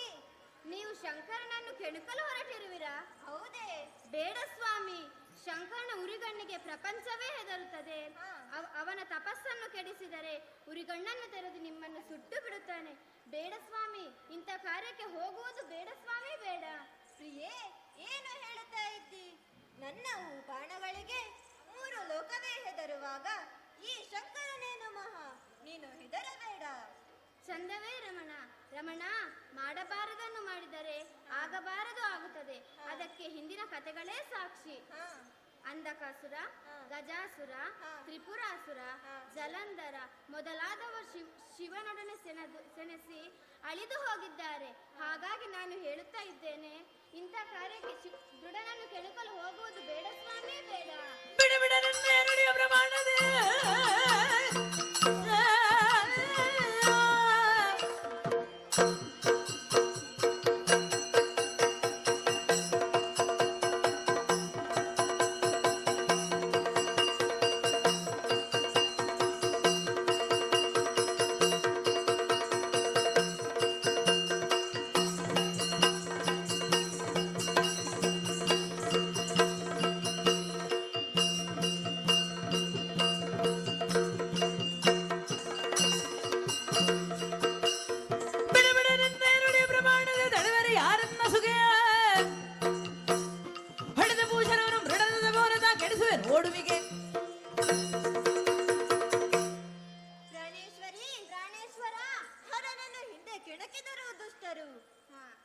ನೀವು ಶಂಕರನನ್ನು ಕೆಣಕಲು ಹೊರಟಿರುವಿರಾ? ಹೌದೇ? ಬೇಡ ಸ್ವಾಮಿ, ಶಂಕರನ ಉರಿಗಣ್ಣಿಗೆ ಪ್ರಪಂಚವೇ ಹೆದರುತ್ತದೆ. ಅವನ ತಪಸ್ಸನ್ನು ಕೆಡಿಸಿದರೆ ಉರಿಗಣ್ಣನ್ನು ತೆರೆದು ನಿಮ್ಮನ್ನು ಸುಟ್ಟು ಬಿಡುತ್ತಾನೆ. ಬೇಡ ಸ್ವಾಮಿ, ಇಂಥ ಕಾರ್ಯಕ್ಕೆ ಹೋಗುವುದು ಬೇಡ ಸ್ವಾಮಿ, ಬೇಡ. ಪ್ರಿಯೇ, ಏನು ಹೇಳುತ್ತಾ ಇದ್ದಿ? ನನ್ನ ಬಾಣಗಳಿಗೆ 3 ಲೋಕವೇ ಹೆದರುವಾಗ ಈ ಶಂಕರನೇನು ಮಹಾ? ನೀನು ಹೆದರಬೇಡ. ಚಂದವೇ ರಮಣ. ರಮಣ, ಮಾಡಬಾರದನ್ನು ಮಾಡಿದರೆ ಆಗಬಾರದು ಆಗುತ್ತದೆ. ಅದಕ್ಕೆ ಹಿಂದಿನ ಕಥೆಗಳೇ ಸಾಕ್ಷಿ. ಅಂಧಕಾಸುರ, ಗಜಾಸುರ, ತ್ರಿಪುರಾಸುರ, ಜಲಂಧರ ಮೊದಲಾದವರು ಶಿವನೊಡನೆ ಸೆಣಸಿ ಅಳಿದು ಹೋಗಿದ್ದಾರೆ. ಹಾಗಾಗಿ ನಾನು ಹೇಳುತ್ತಾ ಇದ್ದೇನೆ, ಇಂಥ ಕಾರ್ಯಕ್ಕೆ ದೃಢನನ್ನು ಕೆಣಕಲು ಹೋಗುವುದು ಬೇಡ ಸ್ವಾಮಿ, ಬೇಡ. ಬಿಡ ಬಿಡ ನನ್ನ ನುಡಿಯ ಪ್ರಮಾಣದೇ ಎಂದರು.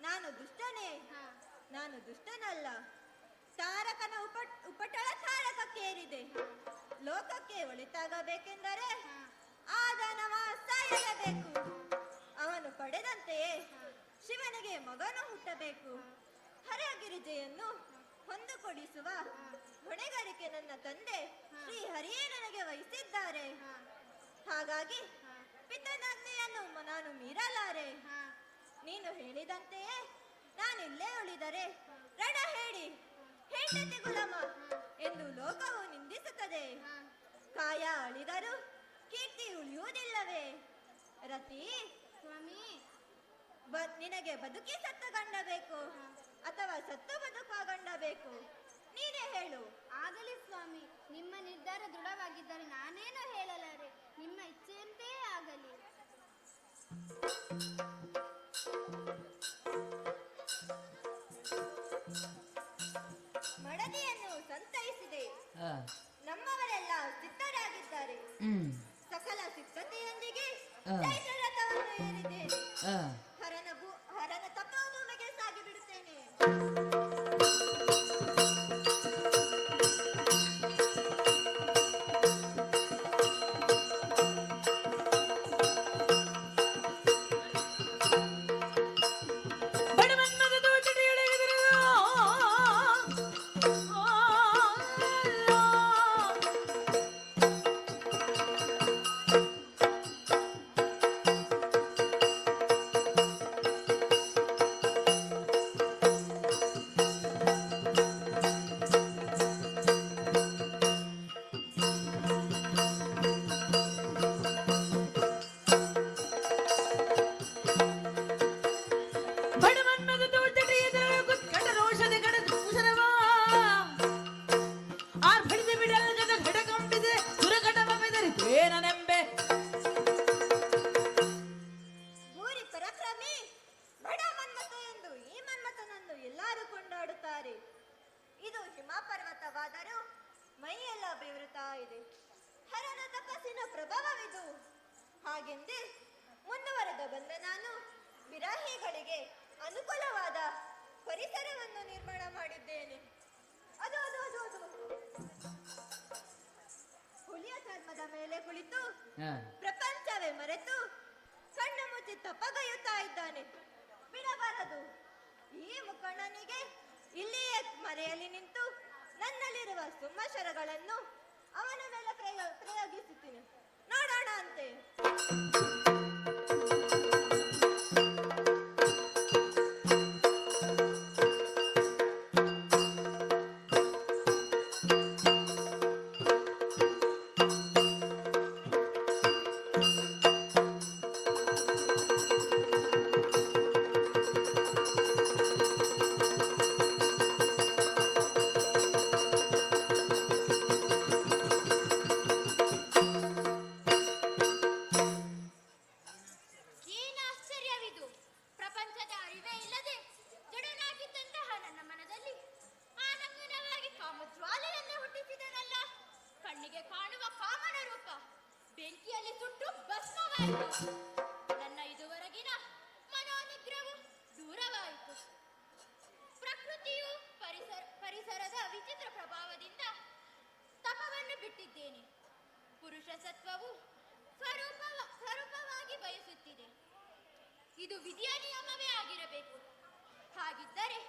ನಾನು ದುಷ್ಟನೇ? ನಾನು ದುಷ್ಟನಲ್ಲ. ತಾರಕನ ಉಪಟಳ ತಾರಕಕ್ಕೇರಿದೆ. ಲೋಕಕ್ಕೆ ಒಳಿತಾಗಬೇಕೆಂದರೆ ಆ ದಾನವ ಸಾಯಲೇಬೇಕು. ಅವನು ಪಡೆದಂತೆಯೇ ಶಿವನಿಗೆ ಮಗನು ಹುಟ್ಟಬೇಕು. ಹರಗಿರಿಜೆಯನ್ನು ಹೊಂದಿಕೊಡಿಸುವ ಹೊಣೆಗಾರಿಕೆ ನನ್ನ ತಂದೆ ಶ್ರೀ ಹರಿಯೇ ನನಗೆ ವಹಿಸಿದ್ದಾರೆ. ಹಾಗಾಗಿ ಪಿತನಾಜ್ಞೆಯನ್ನು ನಾನು ಮೀರಲಾರೆ. ನೀನು ಹೇಳಿದಂತೆಯೇ ನಾನಿಲ್ಲೇ ಉಳಿದರೆ ರಣ ಹೇಳಿ ಹೆಂಡತಿ ಗುಲಾಮ ಎಂದು ಲೋಕವು ನಿಂದಿಸುತ್ತದೆ. ಕಾಯ ಅಳಿದರೂ ಕೀರ್ತಿ ಉಳಿಯುವುದಿಲ್ಲವೇ? ರತಿ ಸ್ವಾಮಿ, ನಿನಗೆ ಬದುಕಿ ಸತ್ತ ಗಂಡ ಬೇಕು ಅಥವಾ ಸತ್ತು ಬದುಕುವ ಗಂಡ ಬೇಕು? ನೀನೇ ಹೇಳು. ಆಗಲಿ ಸ್ವಾಮಿ, ನಿಮ್ಮ ನಿರ್ಧಾರ ದೃಢವಾಗಿದ್ದರೆ ನಾನೇನು ಹೇಳಲಾರೆ. ನಿಮ್ಮ ಇಚ್ಛೆಯಂತೆಯೇ ಆಗಲಿ. ಮಡದಿಯನ್ನು ಸಂತೈಸಿದೆ. ಆ, ನಮ್ಮವರೆಲ್ಲ ಸಿದ್ಧರಾಗಿದ್ದಾರೆ. ಸಕಲ ಸಿದ್ಧತೆಯೊಂದಿಗೆ ಆ. ಚೈತ್ರರಥವನ್ನು ಏರಿದ್ದೇನೆ. ಆ. ಹರನ ತಪೋಭೂಮಿಗೆ ಸಾಗಿಬಿಡುತ್ತೇನೆ. ಬಡವನ್ನದ ದೋಚಡಿಯೊಳಗೆದಿರುವ ಬಡವನ್ನದ ದೋಚಡಿಯೊಳಗೆ ಕಡ ರೋಷದೆ ಕಡ ದೂಷಣವಾ ಆರ್ಭಡಿಸಿ ಬಿಡಲ್ಗದ ಘಟಕಂಬಿದೆ ಸುರಘಟವ ಬೆದರಿತೇನೆಂಬೆ. ಭೂರಿ ಪರಾಕ್ರಮಿ ಬಡ ಮನ್ಮಥ ಎಂದು ಈ ಮನ್ಮಥನನ್ನು ಎಲ್ಲರೂ ಕೊಂಡಾಡುತ್ತಾರೆ. ಇದು ಹಿಮಪರ್ವತವಾದರೂ ಮೈಯೆಲ್ಲ ಬೆವರುತ್ತಾ ಇದೆ. ಹರನ ತಪಸ್ಸಿನ ಪ್ರಭಾವವಿದು. ಹಾಗೆಂದೇ ಮುಂದುವರೆದ ಬಂದ ನಾನು ವಿರಾಹಿಗಳಿಗೆ ಅನುಕೂಲವಾದ ಪರಿಸರವನ್ನು ನಿರ್ಮಾಣ ಮಾಡಿದ್ದೇನೆ. ಅದು ಅದು ಅದು ಅದು ಹುಲಿಯ ಚರ್ಮದ ಮೇಲೆ ಕುಳಿತು ಪ್ರಪಂಚವೇ ಮರೆತು ಕಣ್ಣು ಮುಚ್ಚಿ ತಪ್ಪಗೈಯುತ್ತಾ ಇದ್ದಾನೆ. ಬಿಡಬಾರದು. ಈ ಮುಖಂಡನಿಗೆ ಇಲ್ಲಿಯೇ ಮರೆಯಲ್ಲಿ ನಿಂತು ನನ್ನಲ್ಲಿರುವ ಸುಮ್ಮಶರಗಳನ್ನು ಅವನ ಮೇಲೆ ಪ್ರಯೋಗಿಸುತ್ತೀನಿ. ನೋಡೋಣ ಅಂತೆ. ಏನು ಆಶ್ಚರ್ಯವಿದು! ಪ್ರಪಂಚದ ಅರಿವೇ ಇಲ್ಲದೆ ಜಡನಾಗಿದ್ದಂತಹ ನನ್ನ ಮನದಲ್ಲಿ ಆನಂದವಾಗಿ ಕಾಮಜ್ವಾಲೆಯನ್ನೇ ಹುಟ್ಟಿಸಿದನಲ್ಲ. ಕಣ್ಣಿಗೆ ಕಾಣುವ ಕಾಮನ ರೂಪ ಬೆಂಕಿಯಲ್ಲಿ ಸುಟ್ಟು ಭಸ್ಮವಾಯಿತು. ನನ್ನ ಇದುವರೆಗಿನ ಮನೋನಿಗ್ರಹವು ದೂರವಾಯಿತು. ಪ್ರಕೃತಿಯು ಪರಿಸರದ ವಿಚಿತ್ರ ಪ್ರಭಾವದಿಂದ ತಪವನ್ನು ಬಿಟ್ಟಿದ್ದೇನೆ. ಪುರುಷ ಸತ್ವವು ಸ್ವರೂಪವಾಗಿ ಬಯಸುತ್ತಿದೆ. ಇದು ವಿಧಿಯ ನಿಯಮವೇ ಆಗಿರಬೇಕು. ಹಾಗಿದ್ದರೆ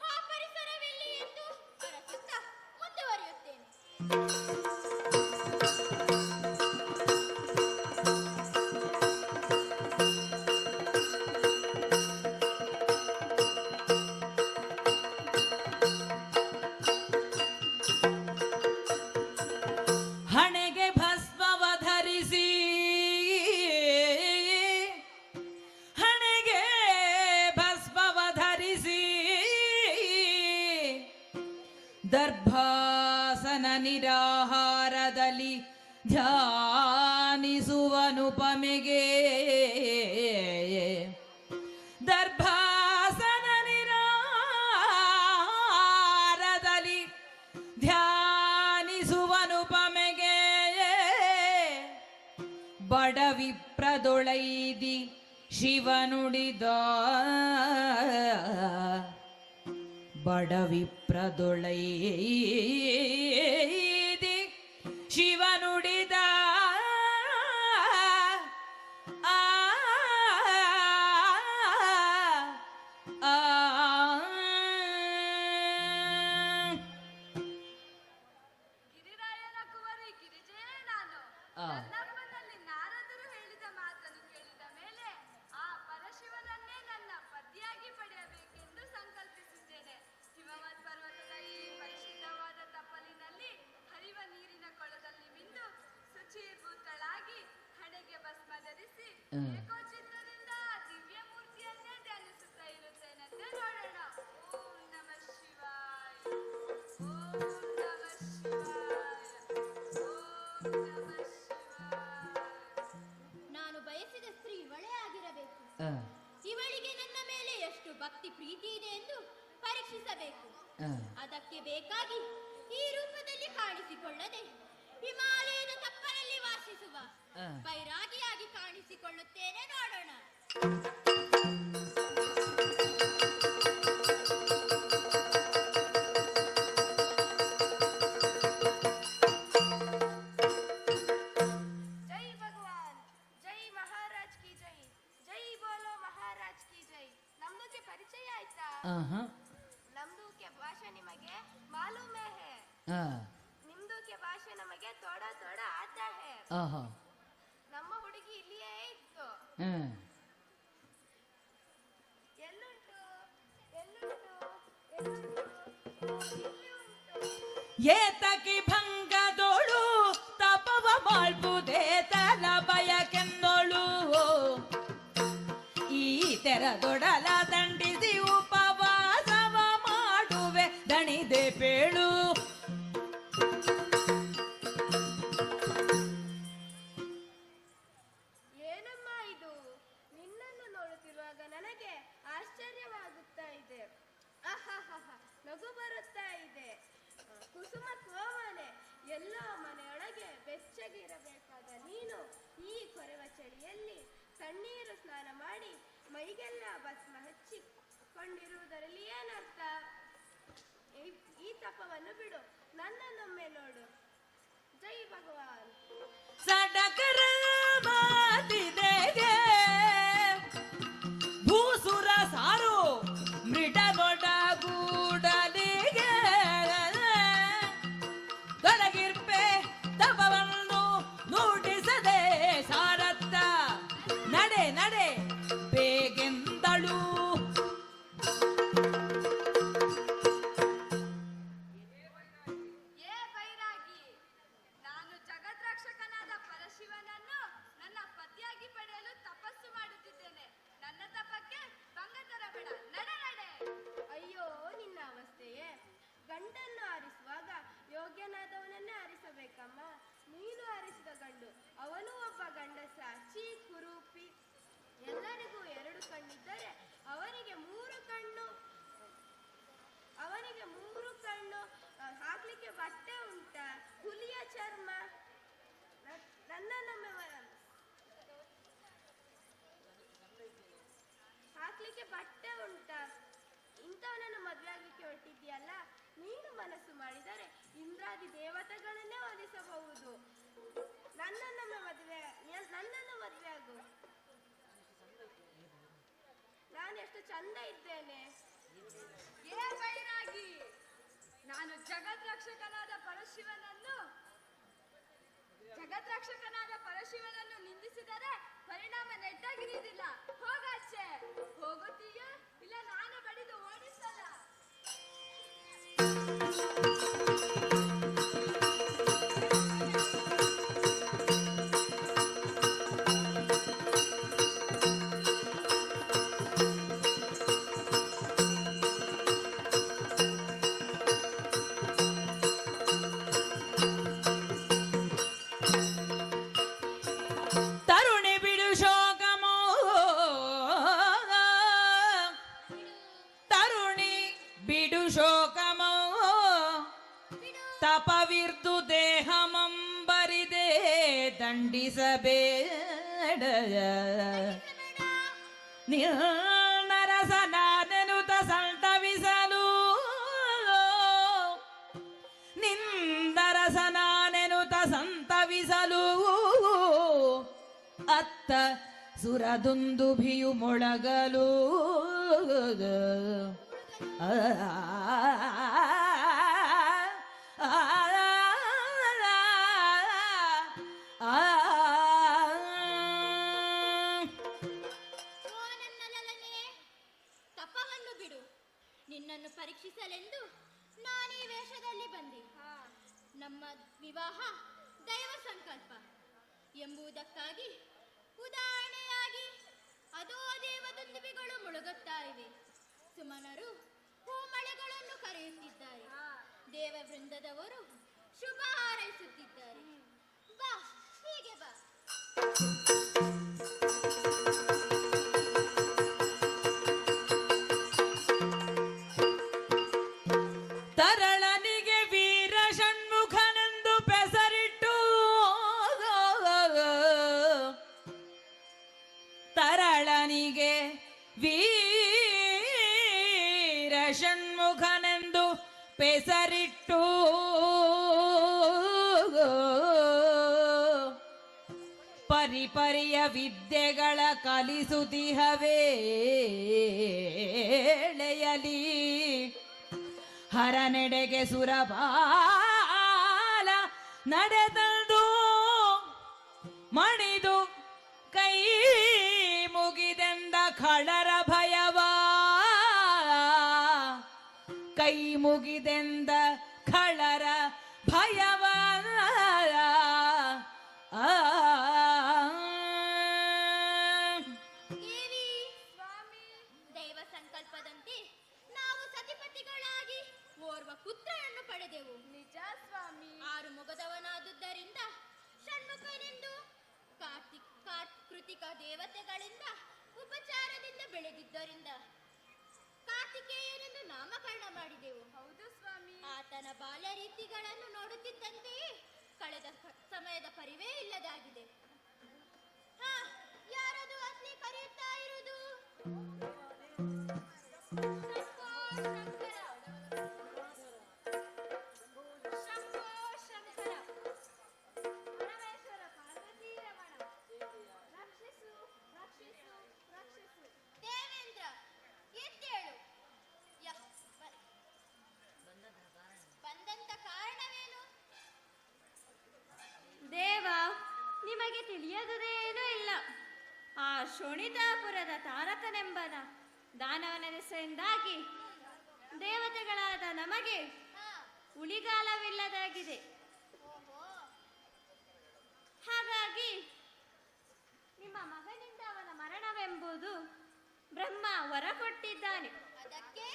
ಆ ಪರಿಸರವೆಲ್ಲಿ ಎಂದು ಅರಸುತ್ತಾ ಮುಂದುವರಿಯುತ್ತೇನೆ. ಹಣೆಗೆ ಭಸ್ಮವ ಧರಿಸಿ ಹಣೆಗೆ ಭಸ್ಮವ ಧರಿಸಿ ದರ್ಭಾಸನ ನಿರಾಹಾರದಲ್ಲಿ ಧ್ಯಾನಿಸುವನುಪಮೆಗೆ ದರ್ಭಾಸನ ನಿರಾಹಾರದಲ್ಲಿ ಧ್ಯಾನಿಸುವನುಪಮೆಗೆ ಬಡ ವಿಪ್ರದೊಳೈದಿ ಶಿವನುಡಿದ ಬಡವಿಪ್ರದೊಳೈದಿ ಶಿವನುಡಿದ ಆ ಆ ಗಿರಿರಾಯನ ಕುವರಿ ಗಿರಿಜೆ ನಾನು. ನನ್ನಪ್ಪನಲ್ಲಿ ನಾರದರು ಹೇಳಿದ ಮಾತನ್ನು ಕೇಳಿದ ಮೇಲೆ ಆ ಪರಶಿವನನ್ನೇ ನನ್ನ ಪತಿಯಾಗಿ ಪಡೆಯಬೇಕೆಂದು ಸಂಕಲ್ಪಿಸಿದ್ದೇನೆ. ಹಿಮವತ್ ಪರ್ವತದ ಈ ಪರಿಶುದ್ಧವಾದ ತಪ್ಪಲಿನಲ್ಲಿ ಹರಿವ ನೀರಿನ ಕೊಳದಲ್ಲಿ ಮಿಂದು ಶುಚೀಭೂತಳಾಗಿ ಹಣೆಗೆ ಭಸ್ಮ ಧರಿಸಿ ಏಕೋಚಿತ್ತದಿಂದ ದಿವ್ಯ ಮೂರ್ತಿಯನ್ನೇ ಧ್ಯಾನಿಸುತ್ತಾ ಇರುತ್ತೇನಂತೆ ನೋಡೋಣ. ಓಂ ನಮಃ ಶಿವಾಯ, ಓಂ ನಮಃ ಶಿವಾಯ, ಓಂ ನಮಃ ಶಿವಾಯ. ನಾನು ಬಯಸಿದ ಸ್ತ್ರೀ ಇವಳೇ ಆಗಿರಬೇಕು. ಇವಳಿಗೆ ನನ್ನ ಮೇಲೆ ಎಷ್ಟು ಭಕ್ತಿ ಪ್ರೀತಿ ಇದೆ ಎಂದು ಪರೀಕ್ಷಿಸಬೇಕು. ಅದಕ್ಕೆ ಬೇಕಾಗಿ ಈ ರೂಪದಲ್ಲಿ ಕಾಣಿಸಿಕೊಳ್ಳದೆ ಹಿಮಾಲಯದ ತಪ್ಪಲಲ್ಲಿ ವಾಸಿಸುವ ಬೈರಾಗಿಯಾಗಿ ಕಾಣಿಸಿಕೊಳ್ಳುತ್ತೇನೆ ನೋಡೋಣ. ಜೈ ಭಗವಾನ್, ಜೈ ಮಹಾರಾಜ್ ಕಿ ಜೈ, ಜೈ ಬೋಲೋ ಮಹಾರಾಜ್ ಕಿ ಜೈ. ನಮ್ದುಗೆ ಪರಿಚಯ ಆಯ್ತಾ? ನಮ್ದು ಕೆ ಭಾಷೆ ನಿಮಗೆ ಮಾಲೂಮ್ ಹೇ, ನಿಮ್ದು ಕೆ ಭಾಷೆ ನಮಗೆ ಥೋಡಾ ಥೋಡಾ ಆತಾ ಹೇ. ನಮ್ಮ ಹುಡುಗಿ ಇಲ್ಲಿಯೇ ಇತ್ತು. ಎಲ್ಲುಂಟು ಎಲ್ಲುಂಟು ಎಲ್ಲುಂಟು, ಇಲ್ಲಿ ಉಂಟು. ಏತಕಿ ಭಂಗದೋಳು ತಪವ ಮಾಡ್ಬುದೇ ತಲ ಬಯಕೆಂದೋಳು ಈ ತೆರದೊಡಲ ದಂಡಿಸಿ ಉಪವಾಸವ ಮಾಡುವೆ ದಣಿದೆ ಪೇಳು. ಏನಮ್ಮ ಇದು? ನಿನ್ನನ್ನು ನೋಡುತ್ತಿರುವಾಗ ನನಗೆ ಆಶ್ಚರ್ಯವಾಗುತ್ತಾ ಇದೆ. ಆಹಾಹಾಹ, ನಗು ಬರುತ್ತಾ ಇದೆ. ಕುಸುಮ ಕೋಮನೆ, ಎಲ್ಲೋ ಮನೆಯೊಳಗೆ ಬೆಚ್ಚಗಿರಬೇಕಾದ ನೀನು ಈ ಕೊರೆವ ಚಳಿಯಲ್ಲಿ ತಣ್ಣೀರು ಸ್ನಾನ ಮಾಡಿ ಮೈಗೆಲ್ಲ ಭಸ್ಮ ಹಚ್ಚಿಕೊಂಡಿರುವುದರಲ್ಲಿ ಏನರ್ಥ? ಈ ತಪವನ್ನು ಬಿಡು, ನನ್ನನ್ನೊಮ್ಮೆ ನೋಡು. ಜೈ ಭಗವಾನ್. ಸಡಕರ ಮಾತಿದೆಗೆ ಭೂಸುರ ಸಾರು ಮೃಡಗೊಡ ಗೂಡಲಿಗೆ ತೊಡಗಿರ್ಪೆ ತಪವನ್ನು ನುಡಿಸದೆ ಸಾರತ್ತ ನಡೆ ನಡೆ ಬೇಗೆಂದಳು. ಏ ಬೈರಾಗಿ, ನಾನು ಜಗದ್ರಕ್ಷಕನಾದ ಪರಶಿವನನ್ನು ನನ್ನ ಪತಿಯಾಗಿ ಪಡೆಯಲು ತಪಸ್ಸು ಮಾಡುತ್ತಿದ್ದೇನೆ. ನನ್ನ ತಪಕ್ಕೆ ಭಂಗ ತರಬೇಡ, ನಡೆ ನಡೆ. ಅಯ್ಯೋ ನಿನ್ನ ಅವಸ್ಥೆಯೇ. ಗಂಡನ್ನು ಆರಿಸುವಾಗ ಯೋಗ್ಯನಾದವನನ್ನೇ ಆರಿಸಬೇಕಮ್ಮ. ನೀನು ಆರಿಸಿದ ಗಂಡು ಅವನು ಒಬ್ಬ ಗಂಡಸ, ಚೀ ಕುರೂಪಿ. ಎಲ್ಲರಿಗೂ 2 ಕಣ್ಣಿದ್ದರೆ ಅವನಿಗೆ 3 ಕಣ್ಣು. ಹಾಕ್ಲಿಕ್ಕೆ ಬಟ್ಟೆ ಉಂಟ? ಹುಲಿಯ ಚರ್ಮ. ಹಾಕ್ಲಿಕ್ಕೆ ಬಟ್ಟೆ ಉಂಟ? ಇಂಥವನನ್ನು ಮದುವೆ ಆಗ್ಲಿಕ್ಕೆ ಹೊರಟಿದ್ಯಲ್ಲ, ನೀನು ಮನಸ್ಸು ಮಾಡಿದರೆ ಇಂದ್ರಾದಿ ದೇವತೆಗಳನ್ನೇ ಒಲಿಸಬಹುದು. ನನ್ನನ್ನು ಮದುವೆ ಆಗು. ನಾನು ಎಷ್ಟು ಚಂದ ಇದ್ದೇನೆ. ಏ ಬೈರಾಗಿ, ನಾನು ಜಗದ್ರಕ್ಷಕನಾದ ಪರಶಿವನನ್ನು ನಿಂದಿಸಿದರೆ ಪರಿಣಾಮ ನೆಟ್ಟಾಗಿರುವುದಿಲ್ಲ. ಹೋಗಾಚೆ. ಹೋಗುತ್ತೀಯಾ ಇಲ್ಲ ನಾನೇ ಬಡಿದು ಓಡಿಸಲ್ಲ? ತರುಣಿ ಬಿಡು ಶೋಕಮೋ, ತರುಣಿ ಬಿಡು ಶೋಕಮೋ, ತಪವಿರ್ದು ದೇಹಮಂಬರಿದೆ ದಂಡಿಸಬೇಡ. ನಿನ್ನರಸನಾನೆನುತ ಸಂತವಿಸಲು ನಿಂದರಸನಾನೆನುತ ಸಂತವಿಸಲು ಅತ್ತ ಸುರದುಂದುಭಿಯು ಮೊಳಗಲು ಆ ಓ ನನ್ನ ಲಲನೆ, ತಪವನ್ನು ಬಿಡು. ನಿನ್ನನ್ನು ಪರೀಕ್ಷಿಸಲೆಂದು ನಾನೀ ವೇಷದಲ್ಲಿ ಬಂದೆ. ನಮ್ಮ ವಿವಾಹ ದೈವ ಸಂಕಲ್ಪ ಎಂಬುದಕ್ಕಾಗಿ ಉದಾಹರಣೆಯಾಗಿ ಅದೋ ದೇವದುಂದುಬಿಗಳು ಮುಳುಗುತ್ತಾ ಇವೆ. ಸುಮನರು ಹೂಮಳೆಗಳನ್ನು ಕರೆಯುತ್ತಿದ್ದಾರೆ. ದೇವ ವೃಂದದವರು ಶುಭ ಹಾರೈಸುತ್ತಿದ್ದಾರೆ. ಬಾ, ಹೀಗೆ ಬಾ. ತರಳನಿಗೆ ವೀರ ಷಣ್ಮುಖನೆಂದು ಪೆಸರಿಟ್ಟು ತರಳನಿಗೆ ವೀರ ಷಣ್ಮುಖನೆಂದು ಪೆಸರಿಟ್ಟು ಪರಿಪರಿಯ ವಿದ್ಯೆಗಳ ಕಲಿಸುತ್ತಿಹ ವೇಳೆಯಲಿ ಹರನೆಡೆಗೆ ಸುರಬಾಲ ನಡೆದಂದು ಮಣಿದು ಕೈ ಮುಗಿದೆಂದ ಖಳರ ಭಯವ ಕೈ ಮುಗಿದೆಂದ ಖಳರ ಭಯವ ದೇವಿ, ಸ್ವಾಮಿ, ದೈವ ಸಂಕಲ್ಪದಂತೆ ನಾವು ಸತಿಪತಿಗಳಾಗಿ ಓರ್ವ ಪುತ್ರನನ್ನು ಪಡೆದೆವು. ನಿಜ ಸ್ವಾಮಿ. 6 ಮೊಗದವನಾದುದರಿಂದ ಷಣ್ಮುಖನೆಂದು ಕೃತಿಕ ದೇವತೆಗಳಿಂದ ಉಪಚಾರದಿಂದ ಬೆಳೆದಿದ್ದರಿಂದ ಕಾರ್ತಿಕೇಯನೆಂದು ನಾಮಕರಣ ಮಾಡಿದೆವು. ಹೌದು ಸ್ವಾಮಿ. ಆತನ ಬಾಲ್ಯ ರೀತಿಗಳನ್ನು ನೋಡುತ್ತಿದ್ದಂತೆಯೇ ಕಳೆದ ಸಮಯದ ಪರಿವೇ ಇಲ್ಲದಾಗಿದೆ. ಹಾ, ಯಾರದು ಅಗ್ನಿ ಕರೆಯುತ್ತಾ ಇರುವುದು? ಶಂಭೋ ಶಂಕರ, ಶಂಭೋ ಶಂಕರ, ಪರಮೇಶ್ವರ ಪಾರ್ವತೀ ರಮಣ, ರಕ್ಷಿಸು ರಕ್ಷಿಸು ರಕ್ಷಿಸು. ದೇವೇಂದ್ರ, ಎದ್ದೇಳು. ಬಂದಂತ ಕಾರಣವೇನು? ದೇವ, ನಿಮಗೆ ತಿಳಿಯದುದೇನೂ ಇಲ್ಲ. ಆ ಶೋಣಿತಾಪುರದ ತಾರಕನೆಂಬನ ದಾನವನ ದೆಸೆಯಿಂದಾಗಿ ದೇವತೆಗಳಾದ ನಮಗೆ ಉಳಿಗಾಲವಿಲ್ಲದಾಗಿದೆ. ಹಾಗಾಗಿ ನಿಮ್ಮ ಮಗನಿಂದ ಅವನ ಮರಣವೆಂಬುದು ಬ್ರಹ್ಮ ವರ ಕೊಟ್ಟಿದ್ದಾನೆ. ಅದಕ್ಕೆ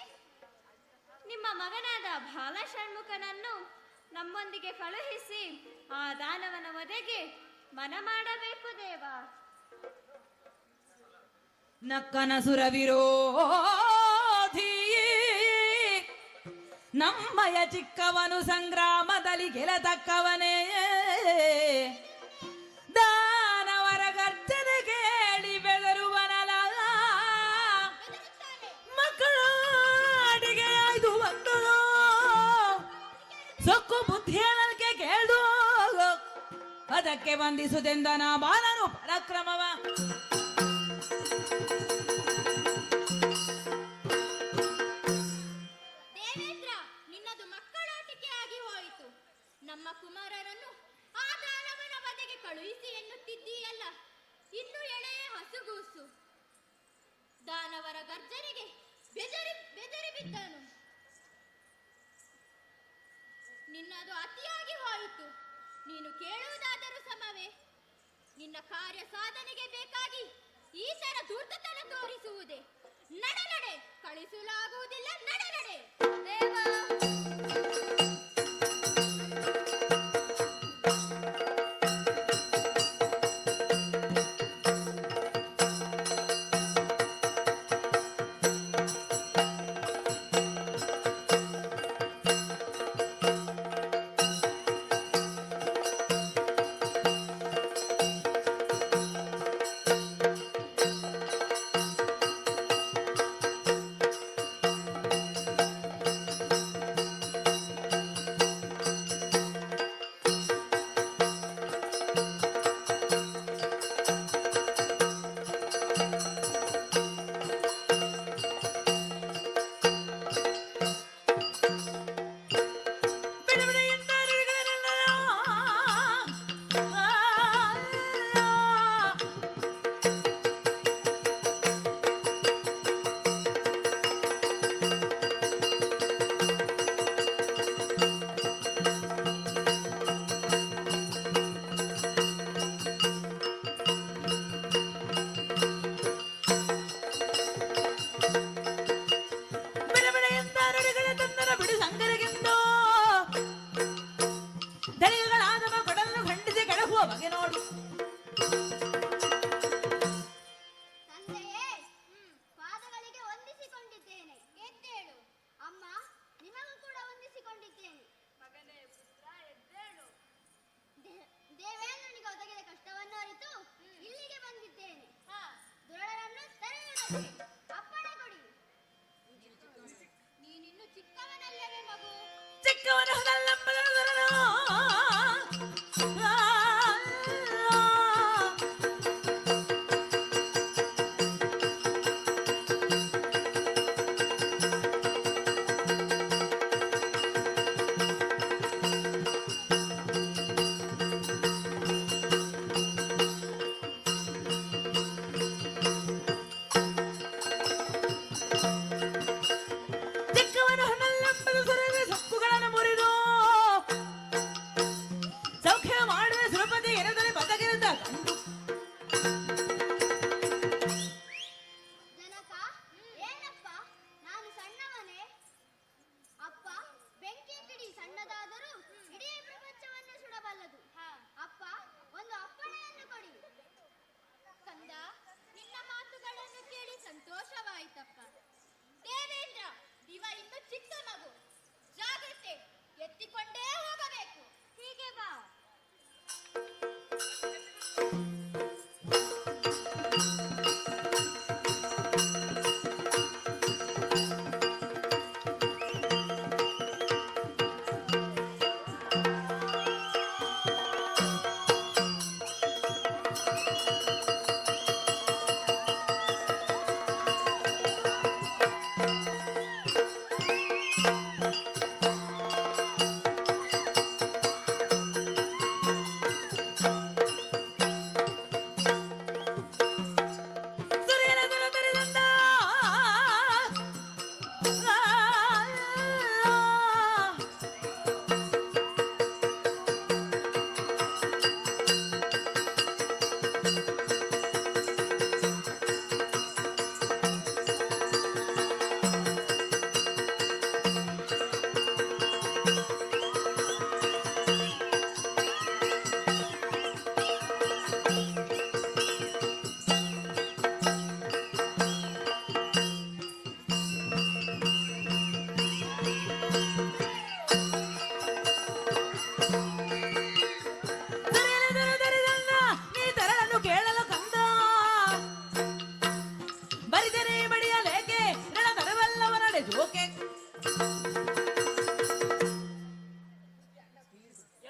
ನಿಮ್ಮ ಮಗನಾದ ಬಾಲಷಣ್ಮುಖನನ್ನು ನಮ್ಮೊಂದಿಗೆ ಕಳುಹಿಸಿ ಆ ದಾನವನ ವಧೆಗೆ ಮನ ಮಾಡಬೇಕು ದೇವ. ನಕ್ಕನ ಸುರ ವಿರೋಧಿ ನಮ್ಮಯ ಚಿಕ್ಕವನು ಸಂಗ್ರಾಮದಲ್ಲಿ ಗೆಲತಕ್ಕವನೇ ದಾನವರ ಗರ್ಜನೆ ಕೇಳಿ ಬೆದರುವನಲ ಮಕ್ಕಳ ಅಡಿಗೆ ಆಯ್ದು ಒಂದು ಸೊಕ್ಕು ಬುದ್ಧಿಯನಕ್ಕೆ ಕೇಳು ಅದಕ್ಕೆ ವಂದಿಸುದೆಂದನ ಬಾಲನು ಪರಾಕ್ರಮವ ದೇವೇಂದ್ರ, ನಿನ್ನದು ಮಕ್ಕಳಾಟಿಕೆ ಆಗಿ ಹೋಯಿತು. ನಮ್ಮ ಕುಮಾರರನ್ನು ಆ ದಾನವನ ವಧೆಗೆ ಕಳುಹಿಸಿ ಎನ್ನುತ್ತಿದ್ದೀಯಲ್ಲ, ಇನ್ನು ಎಳೆಯ ಹಸುಗೂಸು. ದಾನವರ ಗರ್ಜನೆಗೆ ಬೆದರಿ ಬಿದ್ದನು. ನಿನ್ನದು ಅತಿಯಾಗಿ ಹೋಯಿತು. ನೀನು ಕೇಳುವುದಾದರೂ ಸಮವೇ? ನಿನ್ನ ಕಾರ್ಯ ಸಾಧನೆಗೆ ಬೇಕಾಗಿ ಈ ತರ ಧೂರ್ತತನ ತೋರಿಸುವುದೇ? ನಡೆ, ಕಳಿಸಲಾಗುವುದಿಲ್ಲ. ನಡೆ ದೇವ. ಅಪ್ಪಣೆ ಕೊಡಿ. ನೀನಿನ್ನು ಚಿಕ್ಕವನಲ್ಲವೇ ಮಗು? ಚಿಕ್ಕವನ ಸೊಕ್ಕುಗಳನ್ನು ಮುರಿದು ಸೌಖ್ಯ ಮಾಡುವ ಸುರಪತಿ ಎರೆದರೆ ಬದಗಿರದ ಕಂಡು ಜನಕ, ಏನಪ್ಪ ನಾನು ಸಣ್ಣವನೇ? ಅಪ್ಪ, ಬೆಂಕಿ ಕಿಡಿ ಸಣ್ಣದಾದರೂ ಇಡೀ ಪ್ರಪಂಚವನ್ನು ಸುಡಬಲ್ಲದು. ಅಪ್ಪ, ಒಂದು ಅಪ್ಪಣೆಯನ್ನು ಕೊಡಿ. ಕಂದ, ನಿನ್ನ ಮಾತುಗಳನ್ನು ಕೇಳಿ ಸಂತೋಷವಾಯಿತಪ್ಪ. ದೇವೇಂದ್ರ, ಇವ ಇನ್ನು ಚಿಕ್ಕ ಮಗು, ಜಾಗ್ರತೆ, ಎತ್ತಿಕೊಂಡೇ ಹೋಗಬೇಕು. ಹೀಗೆ ಬಾ.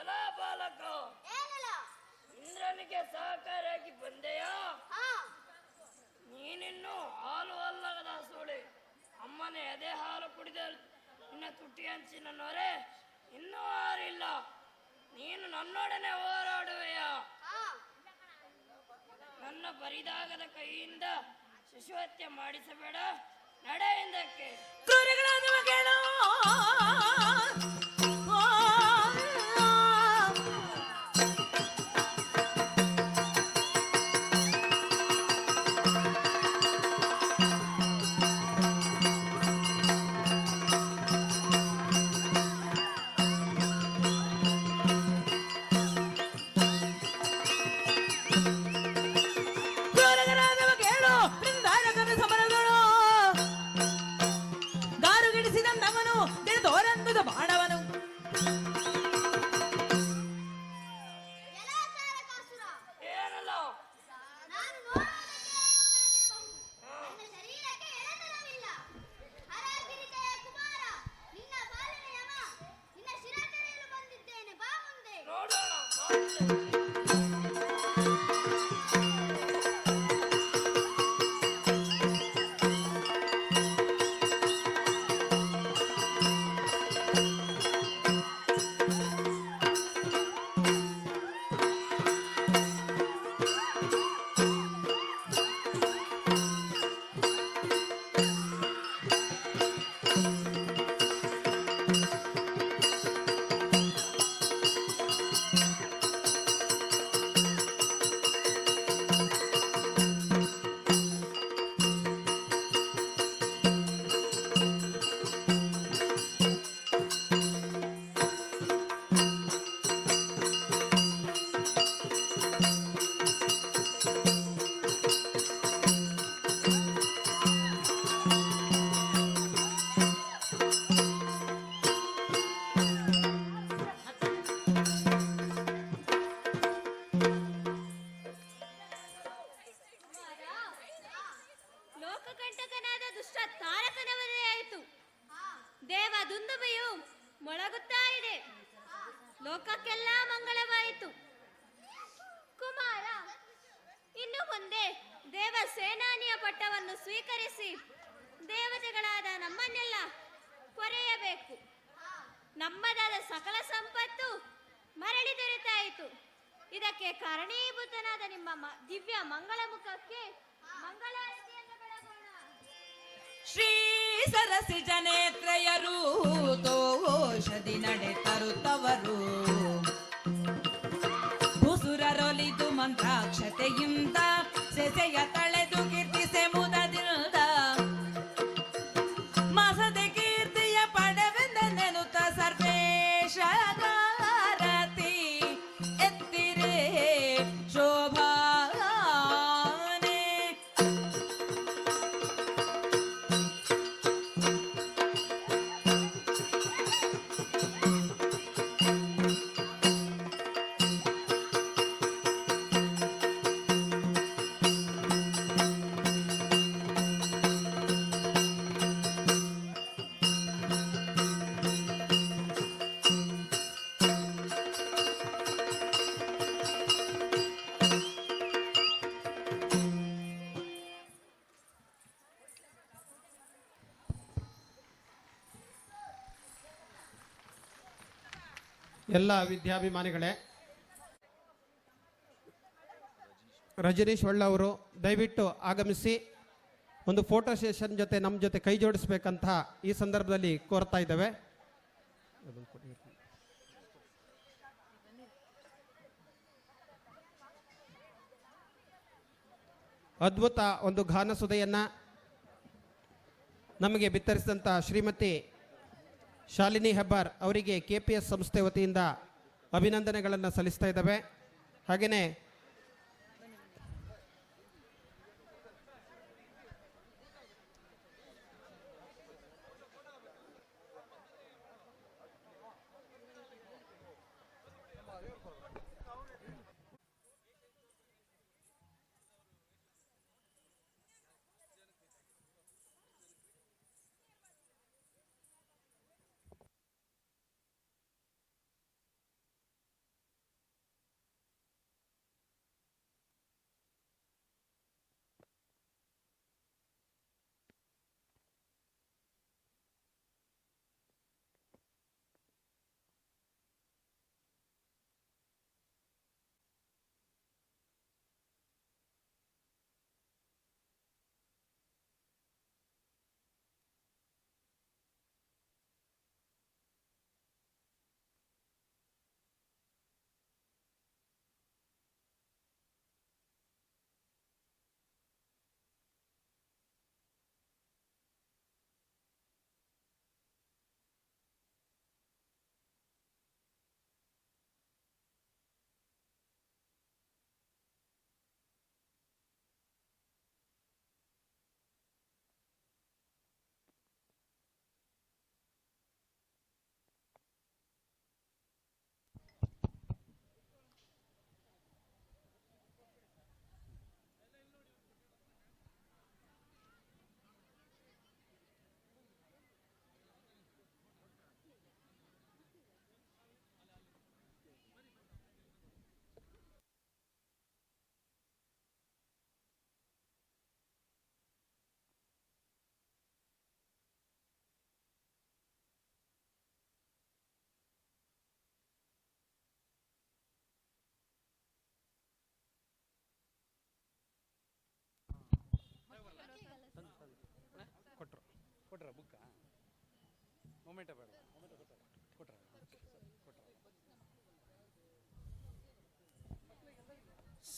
ಎಲ್ಲ ಬಾಲಕ, ಇಂದ್ರನಿಗೆ ಸಹಕಾರಿಯಾಗಿ ಬಂದೆಯಾ? ನೀನಿನ್ನು ಹಾಲು ಅಲ್ಲದ ಸೋಳೆ. ಅಮ್ಮನೇ ಎದೆ ಹಾಲು ಕುಡಿದ ನಿನ್ನ ತುಟಿ ಹಂಚಿನ ನೊರೆ ಇನ್ನೂ ಆರಿಲ್ಲ. ನೀನು ನನ್ನೊಡನೆ ಹೋರಾಡುವೆಯ? ನನ್ನ ಬರಿದಾಗದ ಕೈಯಿಂದ ಶಿಶುಹತ್ಯೆ ಮಾಡಿಸಬೇಡ, ನಡೆ ಹಿಂದಕ್ಕೆ. ದುಂದುಬೆಯು ಮೊಳಗುತ್ತಾ ಇದೆ. ಲೋಕಕ್ಕೆಲ್ಲ ಮಂಗಳವಾಯಿತು. ಕುಮಾರ, ಇನ್ನು ಮುಂದೆ ದೇವ ಸೇನಾನಿಯ ಪಟ್ಟವನ್ನು ಸ್ವೀಕರಿಸಿ ದೇವತೆಗಳಾದ ನಮ್ಮನ್ನೆಲ್ಲ ಪೊರೆಯಬೇಕು. ನಮ್ಮದಾದ ಸಕಲ ಸಂಪತ್ತು ಮರಳಿ ದೊರೆತಾಯಿತು. ಇದಕ್ಕೆ ಕಾರಣೀಭೂತನಾದ ನಿಮ್ಮ ದಿವ್ಯ ಮಂಗಳ ಮುಖಕ್ಕೆ ಮಂಗಳಾರತಿಯನ್ನು ಬೆಳಗೋಣ. ಶ್ರೀ ಸರಸಿ ಜನೇತ್ರಯರು ತೋಷದಿ ನಡೆ ತರುತ್ತವರು ಭೂಸುರರೊಲಿದು ಮಂತ್ರಾಕ್ಷತೆಯಿಂದ ಸೆಸೆಯ ತಳೆದು ಕೀರ್ತಿಸೆ ಮುದದಿಂದ ಮಾಸದೆ ಕೀರ್ತಿಯ ಪಡೆವೆಂದ ನೆನುತ ಸರ್ವೇಶಗಾರತಿ ಎತ್ತಿರೇ ಶೋಭಾನೆ. ಎಲ್ಲ ವಿದ್ಯಾಭಿಮಾನಿಗಳೇ, ರಜನೀಶ್ ಒಳ್ಳವರು ದಯವಿಟ್ಟು ಆಗಮಿಸಿ ಒಂದು ಫೋಟೋ ಸೆಷನ್ ಜೊತೆ ನಮ್ಮ ಜೊತೆ ಕೈ ಜೋಡಿಸ್ಬೇಕಂತ ಈ ಸಂದರ್ಭದಲ್ಲಿ ಕೋರ್ತಾ ಇದ್ದೇವೆ. ಅದ್ಭುತ ಒಂದು ಗಾನಸುಧೆಯನ್ನು ನಮಗೆ ಬಿತ್ತರಿಸಿದಂಥ ಶ್ರೀಮತಿ ಶಾಲಿನಿ ಹೆಬ್ಬಾರ್ ಅವರಿಗೆ KPS ಸಂಸ್ಥೆ ವತಿಯಿಂದ ಅಭಿನಂದನೆಗಳನ್ನು ಸಲ್ಲಿಸ್ತಾ ಇದ್ದಾವೆ. ಹಾಗೆಯೇ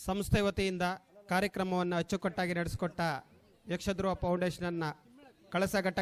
ಸಂಸ್ಥೆ ವತಿಯಿಂದ ಕಾರ್ಯಕ್ರಮವನ್ನು ಅಚ್ಚುಕಟ್ಟಾಗಿ ನಡೆಸಿಕೊಟ್ಟ ಯಕ್ಷಧ್ರುವ ಫೌಂಡೇಶನ್ನ ಕಳಸಘಟ್ಟ